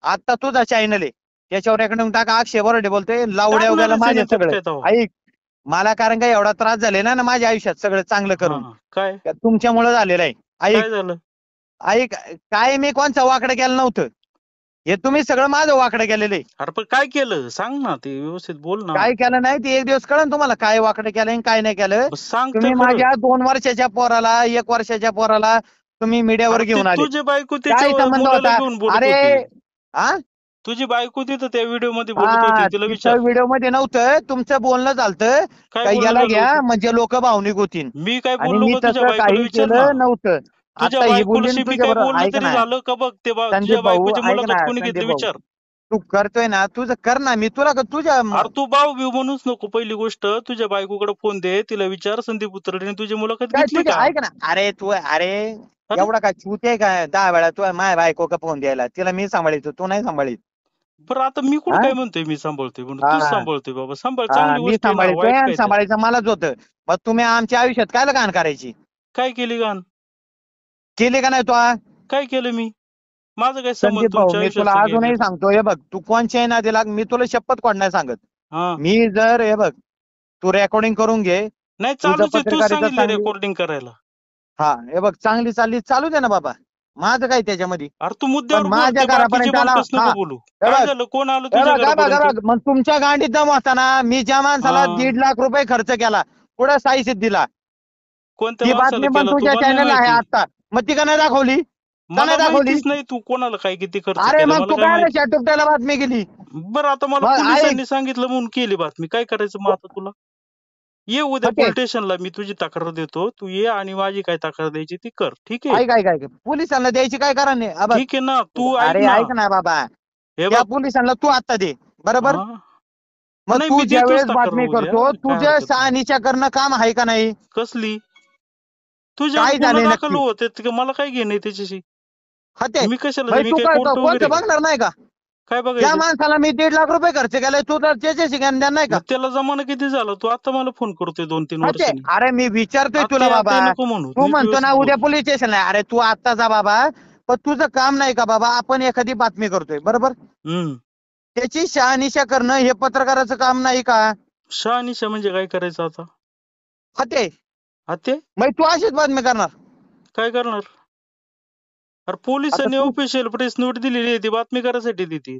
Speaker 2: आता तुझा चॅनल आहे त्याच्यावर रेकॉर्डिंग टाका. अक्षय बरोडे बोलतोय, लावड्या वगैरे
Speaker 1: टाकणारच आहे
Speaker 2: माझे
Speaker 1: ना, त्यात
Speaker 2: सगळं.
Speaker 1: काय तेव्हा.
Speaker 2: ऐक मला कारण का एवढा त्रास झालेला ना माझ्या आयुष्यात सगळं चांगलं करून,
Speaker 1: काय
Speaker 2: तुमच्यामुळे झालेलं आहे. ऐक
Speaker 1: काय झालं?
Speaker 2: ऐक, काय मी कोणचं वाकडं केलं नव्हतं, हे तुम्ही सगळं माझं वाकडं केलेलं आहे.
Speaker 1: अरे पण काय केलं सांग ना, ते व्यवस्थित बोल ना.
Speaker 2: काय केलं नाही ते एक दिवस कळन तुम्हाला, काय वाकडं केलं आणि काय नाही केलं.
Speaker 1: बस सांग तर
Speaker 2: तुम्ही
Speaker 1: खरं.
Speaker 2: माझ्या 2 वर्षाच्या पोराला 1 वर्षाच्या पोराला तुम्ही मीडियावर
Speaker 1: अरे ते
Speaker 2: घेऊन आले.
Speaker 1: तुझी बायको
Speaker 2: काय
Speaker 1: त्याच्या
Speaker 2: संबंध
Speaker 1: मुलाला
Speaker 2: होता?
Speaker 1: घेऊन बोलत
Speaker 2: अरे
Speaker 1: होती.
Speaker 2: हा
Speaker 1: तुझी बायको तिथं त्या व्हिडिओ मध्ये बोलत होती, तिला विचार.
Speaker 2: तिथं व्हिडिओ मध्ये नव्हतं, तुमचं बोलणं झालतं.
Speaker 1: काय
Speaker 2: काही
Speaker 1: बोलणं
Speaker 2: याला
Speaker 1: झालं
Speaker 2: घ्या
Speaker 1: होतं?
Speaker 2: म्हणजे लोक भावनिक होतील.
Speaker 1: मी काय
Speaker 2: आणि
Speaker 1: बोललो
Speaker 2: मी
Speaker 1: का? तुझ्या
Speaker 2: तसं
Speaker 1: बायकोला
Speaker 2: काही
Speaker 1: विचार ना.
Speaker 2: केलं नव्हतं.
Speaker 1: तुझ्या
Speaker 2: आता ही बोलली
Speaker 1: बायकोशी मी
Speaker 2: तुझ्या
Speaker 1: काय
Speaker 2: बरोबर,
Speaker 1: बोललं
Speaker 2: ऐक
Speaker 1: तरी
Speaker 2: ना
Speaker 1: झालं का? बघ ते तुझ्या
Speaker 2: संदीप भाऊ,
Speaker 1: बायकोची
Speaker 2: ऐक
Speaker 1: मुलाखत
Speaker 2: ना
Speaker 1: कोणी घेतली
Speaker 2: संदीप भाऊ,
Speaker 1: विचार.
Speaker 2: तू करतोय ना तुझं कर ना, मी तुला तुझ्या
Speaker 1: अरे तू भाऊ बिऊ म्हणूच नको. पहिली गोष्ट तुझ्या बायकोकडे फोन दे, तिला विचार संदीप उतरडीने तुझी मुलाखत
Speaker 2: काय
Speaker 1: घेतली
Speaker 2: तुझ्या,
Speaker 1: का?
Speaker 2: ऐक ना, अरे
Speaker 1: अरे
Speaker 2: एवढा काय चूत आहे काय 10 वेळा तू माझ्या बायको का फोन द्यायला, तिला मी सांभाळितो तू नाही सांभाळीत.
Speaker 1: बरं आता मी कुठं
Speaker 2: हा
Speaker 1: काय म्हणतोय मी सांभाळतोय म्हणून? तूच
Speaker 2: हा
Speaker 1: सांभाळतोय बाबा. सांभाळ,
Speaker 2: हा,
Speaker 1: चांगली
Speaker 2: मी
Speaker 1: गोष्ट आहे ना,
Speaker 2: सांभाळितोय
Speaker 1: वाईट
Speaker 2: आणि
Speaker 1: काय त्यात?
Speaker 2: सांभाळायचं मलाच होतं. मग तुम्ही आमच्या आयुष्यात काय घाण करायची
Speaker 1: काय केली घाण?
Speaker 2: केली का नाही तू?
Speaker 1: काय केलं मी? माझं काय संबंध
Speaker 2: संदीप भाऊ,
Speaker 1: तुमच्या
Speaker 2: मी तुला
Speaker 1: आयुष्याचं
Speaker 2: अजूनही
Speaker 1: गेलेलं?
Speaker 2: सांगतो, हे बघ तू कोणच्याही नादी लाग, मी तुला शपथ कोण नाही सांगत.
Speaker 1: हा
Speaker 2: मी जर हे बघ, तू रेकॉर्डिंग करून घे,
Speaker 1: नाही,
Speaker 2: तुझं
Speaker 1: चालूच आहे. तूच
Speaker 2: पत्रकारिता
Speaker 1: सांगितले
Speaker 2: चांगली.
Speaker 1: रेकॉर्डिंग करायला.
Speaker 2: हा हे बघ, चांगली चालली चालू दे ना बाबा, माझं काय त्याच्यामध्ये.
Speaker 1: अरे तू
Speaker 2: पण
Speaker 1: मुद्द्यावर बोल,
Speaker 2: माझ्या
Speaker 1: ते बाकीचे
Speaker 2: घरापर्यंत आला.
Speaker 1: बोलतोस
Speaker 2: हा
Speaker 1: नको बोलू.
Speaker 2: हे
Speaker 1: काय
Speaker 2: बघ
Speaker 1: झालं? कोण आलं
Speaker 2: हे
Speaker 1: तुझ्या
Speaker 2: बघ हे बघ हे
Speaker 1: घरापर्यंत?
Speaker 2: बघ, मग तुमच्या गांडीत दम असताना मी ज्या माणसाला
Speaker 1: हा
Speaker 2: 1.5 लाख रुपये खर्च केला, कुठं साई सिद्धीला,
Speaker 1: कोणत्या
Speaker 2: ती
Speaker 1: माणसाला
Speaker 2: बातमी पण
Speaker 1: केलं
Speaker 2: तुझ्या
Speaker 1: तुम्हाला नाही
Speaker 2: चॅनलला आहे
Speaker 1: माहिती?
Speaker 2: आता. मग ती का नाही दाखवली? का
Speaker 1: मला
Speaker 2: नाही दाखवली?
Speaker 1: माहितीच नाही तू कोणाला काय किती खर्च
Speaker 2: अरे
Speaker 1: केला,
Speaker 2: मग
Speaker 1: मला
Speaker 2: तू
Speaker 1: काय
Speaker 2: काय
Speaker 1: माहिती.
Speaker 2: तुपट्याला बातमी केली?
Speaker 1: बरं आता मला
Speaker 2: मग ऐक,
Speaker 1: पोलिसांनी सांगितलं म्हणून केली बातमी. काय करायचं मग आता तुला? ये उद्या
Speaker 2: होते,
Speaker 1: पोलीस स्टेशनला, मी तुझी तक्रार देतो. तू ये आणि माझी काय तक्रार द्यायची ती कर. ठीक आहे?
Speaker 2: ऐक ऐक ऐक, पोलिसांना द्यायची काय कारण नाही. बघ
Speaker 1: ठीक आहे ना, तू ऐक
Speaker 2: अरे
Speaker 1: ना.
Speaker 2: ऐक ना बाबा,
Speaker 1: हे
Speaker 2: त्या
Speaker 1: बघ.
Speaker 2: पोलिसांना तू आता दे, बरोबर.
Speaker 1: हा
Speaker 2: मग
Speaker 1: नाही,
Speaker 2: तू
Speaker 1: मी
Speaker 2: ज्या
Speaker 1: देतोच
Speaker 2: वेळेस
Speaker 1: तक्रार
Speaker 2: बातमी
Speaker 1: उद्या,
Speaker 2: करतो,
Speaker 1: काय
Speaker 2: तुझं
Speaker 1: हरकत नाही.
Speaker 2: शहानिशा करणं काम आहे का नाही?
Speaker 1: कसली? तुझ्यावर
Speaker 2: काय
Speaker 1: गुन्हा
Speaker 2: झाले
Speaker 1: दाखल
Speaker 2: नक्की?
Speaker 1: होते, ते मला काय घेणे त्याच्याशी?
Speaker 2: होते,
Speaker 1: मी कशाला
Speaker 2: भाई
Speaker 1: मी
Speaker 2: तू
Speaker 1: काय
Speaker 2: काय
Speaker 1: कोर्ट वगैरे
Speaker 2: कोणतं
Speaker 1: का?
Speaker 2: बघणार नाही का?
Speaker 1: काय
Speaker 2: ज्या
Speaker 1: बघायचं?
Speaker 2: माणसाला मी 1.5 लाख रुपये खर्च केलाय, तू तर त्याच्याशी ज्ञान नाही का?
Speaker 1: मग त्याला जमाना किती झाला? तू आता मला फोन करतोय 2-3
Speaker 2: होते,
Speaker 1: वर्षांनी.
Speaker 2: अरे मी विचारतोय तुला
Speaker 1: आता
Speaker 2: बाबा,
Speaker 1: नको म्हणू,
Speaker 2: तू
Speaker 1: नीट
Speaker 2: म्हणतो ना
Speaker 1: व्यवस्थित बोल.
Speaker 2: उद्या पोलीस स्टेशनला, अरे तू आता जा बाबा, पण तुझं काम नाही का बाबा? आपण एखादी बातमी करतोय, बरोबर,
Speaker 1: हम्म.
Speaker 2: त्याची शहानिशा करणं हे पत्रकाराचं काम नाही का?
Speaker 1: शहानिशा म्हणजे काय करायचं आता?
Speaker 2: होते,
Speaker 1: ते
Speaker 2: मग तू अशीच बातमी करणार?
Speaker 1: काय करणार? अरे
Speaker 2: आता
Speaker 1: पोलिसांनी
Speaker 2: तू
Speaker 1: ऑफिशियल प्रेस नोट दिलेली आहे, ती बातमी करायसाठी देते.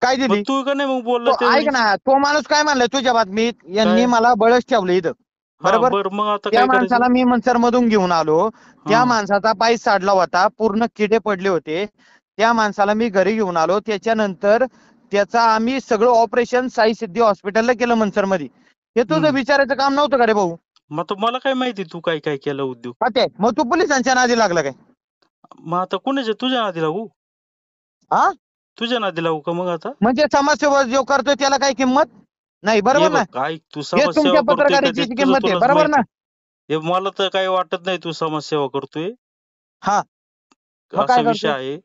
Speaker 2: काय
Speaker 1: मग
Speaker 2: दिली?
Speaker 1: तू का नाही मग बोलला
Speaker 2: तो ऐक
Speaker 1: तेवढीच?
Speaker 2: ना, तो माणूस काय म्हणलाय तुझ्या बातमीत, यांनी
Speaker 1: काय?
Speaker 2: मला बळच ठेवलं इथं,
Speaker 1: हा
Speaker 2: बरोबर.
Speaker 1: बर, मग आता
Speaker 2: त्या
Speaker 1: काय करायचं?
Speaker 2: माणसाला मी मनसर मधून घेऊन आलो, त्या
Speaker 1: हा
Speaker 2: माणसाचा पाय साडला होता, पूर्ण किडे पडले होते. त्या माणसाला मी घरी घेऊन आलो, त्याच्यानंतर त्याचा आम्ही सगळं ऑपरेशन साई सिद्धी हॉस्पिटलला केलं मनसर मध्ये. हे तुझं
Speaker 1: हम्म.
Speaker 2: विचारायचं काम नव्हतं का रे भाऊ?
Speaker 1: मग आता मला काय माहिती तू काय काय केलं उद्योग?
Speaker 2: ते मग तू पोलिसांच्या नादी लागला काय?
Speaker 1: मग आता कोणाच्या, तुझ्या नादी लागू?
Speaker 2: हा,
Speaker 1: तुझ्या नादी लागू का मग आता?
Speaker 2: म्हणजे समाजसेवा जो करतोय त्याला काय किंमत नाही,
Speaker 1: हे
Speaker 2: बरोबर ना?
Speaker 1: बघ, ऐक, तू
Speaker 2: हे
Speaker 1: समाजसेवा
Speaker 2: तुमच्या
Speaker 1: करतोय का ते
Speaker 2: पत्रकारितेची
Speaker 1: तुझं
Speaker 2: किंमत आहे,
Speaker 1: तुलाच
Speaker 2: बरोबर ना?
Speaker 1: माहिती. हे मला तर काही वाटत नाही तू समाजसेवा करतोय.
Speaker 2: हा, मग
Speaker 1: असा
Speaker 2: काय
Speaker 1: विषय
Speaker 2: करतोय?
Speaker 1: आहे.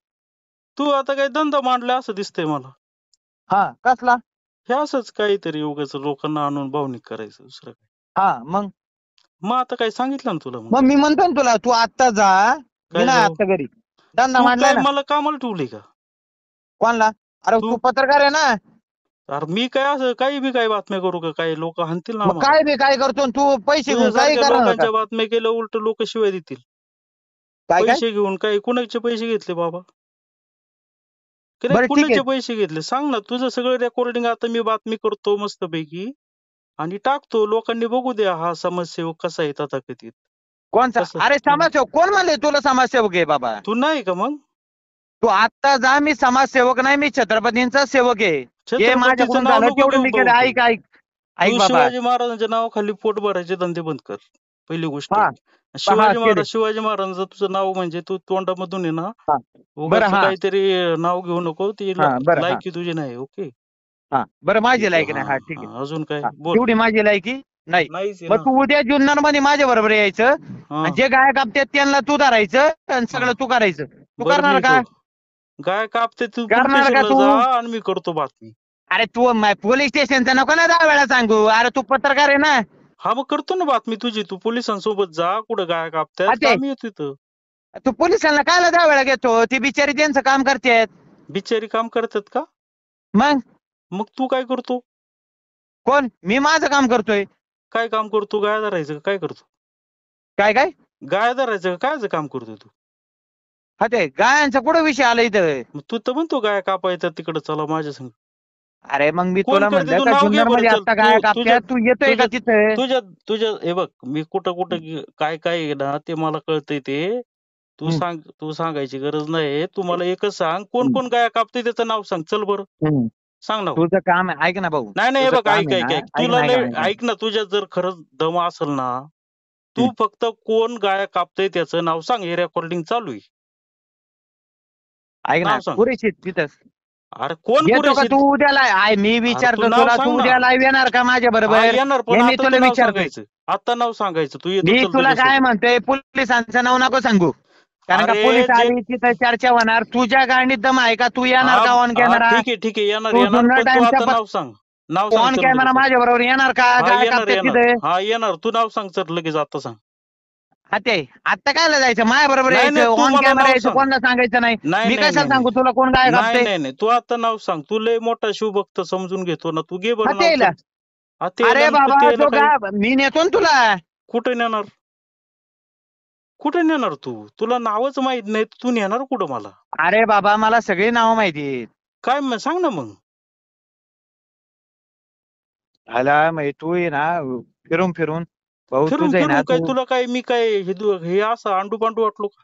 Speaker 1: तू आता काही धंदा मांडला असं दिसतंय मला.
Speaker 2: हा, कसला?
Speaker 1: हे असंच काहीतरी उगाच लोकांना आणून भावनिक करायचं, दुसरं काय.
Speaker 2: हा,
Speaker 1: मग आता काय सांगितलं ना तुला? मग
Speaker 2: मग मी म्हणतो ना तुला, तू आत्ता जा, मी
Speaker 1: काय
Speaker 2: नाही
Speaker 1: जाऊ?
Speaker 2: आत्ता घरी, धंदा
Speaker 1: तू
Speaker 2: मांडलाय
Speaker 1: काय
Speaker 2: ना.
Speaker 1: मला कामाला ठेवली का?
Speaker 2: कोणला? अरे
Speaker 1: तू?
Speaker 2: तू पत्रकार आहे ना,
Speaker 1: अरे मी काय असं काही बी काय बातम्या करू का? काही लोक हाणतील ना
Speaker 2: मग
Speaker 1: आम्हाला.
Speaker 2: काय बे काय करतो आणि तू पैसे घेऊन काय
Speaker 1: तुझ्यासारख्या
Speaker 2: करणार का?
Speaker 1: लोकांच्या बातम्या केल्या उलट लोक शिवाय देतील.
Speaker 2: काय काय?
Speaker 1: पैसे घेऊन काय कुणाचे पैसे घेतले बाबा? की नाही
Speaker 2: बरं ठीक
Speaker 1: कुणाचे
Speaker 2: आहे.
Speaker 1: पैसे घेतले सांग ना. तुझं सगळं रेकॉर्डिंग आता मी बातमी करतो मस्तपैकी आणि टाकतो. लोकांनी बघू द्या हा समाजसेवक कसा आहे तथाकथित.
Speaker 2: कोणचा?
Speaker 1: कसं?
Speaker 2: अरे समाजसेवक कोण म्हणले तुला समाजसेवक आहे बाबा?
Speaker 1: तू नाही का मग?
Speaker 2: तू आत्ता जा, मी समाजसेवक नाही, मी छत्रपतींचा सेवक आहे. हे
Speaker 1: छत्रपतीचं
Speaker 2: माझ्याकडून
Speaker 1: नाव
Speaker 2: झालं
Speaker 1: नको
Speaker 2: तेवढं
Speaker 1: घेऊ
Speaker 2: मी केलं.
Speaker 1: भाऊ तू.
Speaker 2: ऐक ऐक ऐक
Speaker 1: तू
Speaker 2: बाबा.
Speaker 1: शिवाजी महाराजांच्या नावाखाली पोट भरायचे धंदे बंद कर. पहिली गोष्ट.
Speaker 2: हा हा केले.
Speaker 1: शिवाजी महाराजांचं तुझं नाव म्हणजे तू तोंडामधून आहे ना
Speaker 2: हा बरं.
Speaker 1: उगाच
Speaker 2: हा
Speaker 1: काहीतरी नाव घेऊ नको. ती
Speaker 2: हा बरं. हा
Speaker 1: लायकी तुझी नाही. ओके.
Speaker 2: हा बरं, माझी
Speaker 1: ठीक आहे.
Speaker 2: लायकी नाही. हा ठीक आहे.
Speaker 1: अजून काय
Speaker 2: हा,
Speaker 1: बोल.
Speaker 2: तेवढी माझी लायकी नाही.
Speaker 1: नाहीच आहे
Speaker 2: मग
Speaker 1: ना.
Speaker 2: तू उद्या जुन्नर मध्ये माझ्या बरोबर यायचं
Speaker 1: हा
Speaker 2: आणि जे गायक आपतात त्यांना तू धरायचं आणि सगळं तू करायचं. तू
Speaker 1: बरं
Speaker 2: करणार
Speaker 1: मी
Speaker 2: का?
Speaker 1: काय कापते तू पोलीस
Speaker 2: करणार का
Speaker 1: स्टेशनला
Speaker 2: तू?
Speaker 1: जा आणि मी करतो बातमी.
Speaker 2: अरे तू पोलीस स्टेशनचं नको ना 10 वेळा सांगू. अरे तू पत्रकार आहे ना.
Speaker 1: हा मग करतो ना बातमी तुझी. तू पोलिसांसोबत जा. कुठं गाय
Speaker 2: हा
Speaker 1: कापतायत
Speaker 2: ते,
Speaker 1: आम्ही येतो तिथं.
Speaker 2: तू पोलिसांना कायला 10 वेळा घेतो? ती बिचारी त्यांचं काम करतात.
Speaker 1: बिचारी काम करतात का?
Speaker 2: मग
Speaker 1: मग तू काय करतो?
Speaker 2: कोण? मी माझं काम करतोय.
Speaker 1: काय काम करतो? गाय धरायचं का काय करतो?
Speaker 2: काय काय
Speaker 1: गाय धरायचं का कायचं काम करतो तू?
Speaker 2: हा ते गायांचा कुठं विषय आला इथं?
Speaker 1: मग तू तर म्हणतो गाय कापायचं तिकडे चला माझ्या संग.
Speaker 2: अरे मग मी
Speaker 1: कोण
Speaker 2: तुला
Speaker 1: करते?
Speaker 2: म्हणलं
Speaker 1: तू
Speaker 2: का
Speaker 1: नाव घे
Speaker 2: जुन्नर
Speaker 1: बरं.
Speaker 2: मध्ये
Speaker 1: चल
Speaker 2: आता
Speaker 1: तू
Speaker 2: गाया
Speaker 1: तुझ्या
Speaker 2: कापत्यात, तू येतोय का
Speaker 1: तुझ्या
Speaker 2: तिथं?
Speaker 1: तुझ्या तुझ्या हे बघ, मी कुठं कुठं काय काय आहे ना ते मला कळतंय ते. तू
Speaker 2: हम्म,
Speaker 1: सांग, तू सांगायची गरज नाही. तू मला एकच सांग, कोण
Speaker 2: हम्म,
Speaker 1: कोण गाया कापते त्याचं नाव सांग. चल बरं,
Speaker 2: हम्म.
Speaker 1: सांग नाव.
Speaker 2: तुझं काम आहे, ऐक ना भाऊ,
Speaker 1: नाही नाही, हे
Speaker 2: तुझं
Speaker 1: बघ,
Speaker 2: काम
Speaker 1: ऐक
Speaker 2: आहे
Speaker 1: ऐक
Speaker 2: ना,
Speaker 1: ऐक
Speaker 2: ऐक
Speaker 1: तुला
Speaker 2: ना, ऐक
Speaker 1: लय
Speaker 2: ना, ऐक ना.
Speaker 1: ऐक ना, तुझ्यात जर खरंच दम असेल ना, तू
Speaker 2: हम्म.
Speaker 1: फक्त कोण गाया कापतंय त्याचं नाव सांग. हे रेकॉर्डिंग चालू आहे.
Speaker 2: ऐक ना,
Speaker 1: नाव सांग.
Speaker 2: पुरेशी तिथं
Speaker 1: अरे कोण
Speaker 2: येतो का
Speaker 1: पुरेशी?
Speaker 2: तू उद्याला? मी
Speaker 1: अरे तू
Speaker 2: विचारतो
Speaker 1: नाव
Speaker 2: तुला, तू
Speaker 1: सांग ना.
Speaker 2: उद्या लाईव्ह येणार का माझ्या
Speaker 1: हा
Speaker 2: बरोबर?
Speaker 1: येणार, पण
Speaker 2: हे मी
Speaker 1: आता
Speaker 2: तुला
Speaker 1: तू नाव
Speaker 2: विचारतोय.
Speaker 1: सांगायचं. आता नाव सांगायचं. तू येतो
Speaker 2: मी
Speaker 1: चल
Speaker 2: तुला काय
Speaker 1: तुझ्यासोबत.
Speaker 2: म्हणतोय, पोलिसांचं नाव नको सांगू, कारण का
Speaker 1: अरे
Speaker 2: पोलीस
Speaker 1: जे
Speaker 2: आली तिथं चर्चा होणार. तुझ्या गांडीत दम आहे का? तू येणार
Speaker 1: हा
Speaker 2: का ऑन
Speaker 1: हा
Speaker 2: कॅमेरा?
Speaker 1: ठीक आहे येणार
Speaker 2: तू
Speaker 1: येणार,
Speaker 2: जुन्नर
Speaker 1: पण तू
Speaker 2: टाइमच्या
Speaker 1: आता नाव सांग. नाव सांग
Speaker 2: ऑन
Speaker 1: चल
Speaker 2: कॅमेरा
Speaker 1: लगेच आता.
Speaker 2: माझ्या बरोबर येणार का?
Speaker 1: हा
Speaker 2: गाय
Speaker 1: येणार
Speaker 2: कापते
Speaker 1: येणार,
Speaker 2: तिथे.
Speaker 1: हा येणार. तू नाव सांग चल लगेच आता सांग.
Speaker 2: हा ते आता कायला जायचं? माझ्या बरोबर
Speaker 1: नाही नाही,
Speaker 2: यायचं,
Speaker 1: तू
Speaker 2: ऑन
Speaker 1: मला
Speaker 2: कॅमेरा
Speaker 1: नाव
Speaker 2: यायचं,
Speaker 1: सांग.
Speaker 2: कोणाला सांगायचं नाही.
Speaker 1: नाही
Speaker 2: मी
Speaker 1: नाही
Speaker 2: कशाला
Speaker 1: नाही
Speaker 2: सांगू
Speaker 1: नाही
Speaker 2: तुला कोण गाय
Speaker 1: नाही
Speaker 2: कापते?
Speaker 1: नाही नाही, तू आता नाव सांग. तू लय मोठा शिवभक्त समजून घेतो ना. तू घे
Speaker 2: हा
Speaker 1: बरं नाव
Speaker 2: तेला.
Speaker 1: चल. हा तेल
Speaker 2: अरे
Speaker 1: आणि
Speaker 2: बाबा,
Speaker 1: तेल
Speaker 2: तो
Speaker 1: काय?
Speaker 2: गाय मी नेतो ना तुला.
Speaker 1: कुठे नेणार? कुठे नेणार तू? तुला नावच माहित नाही, तू नेणार कुठं मला?
Speaker 2: अरे बाबा, मला सगळी नावं माहिती आहेत.
Speaker 1: काय सांग ना मग.
Speaker 2: आला मग तू ये ना, फिरून फिरून भाऊ
Speaker 1: फिरून
Speaker 2: तुझं आहे ना
Speaker 1: फिरून काय
Speaker 2: तू.
Speaker 1: तुला काय मी काय हे असं अंडू पांडू वाटलो का?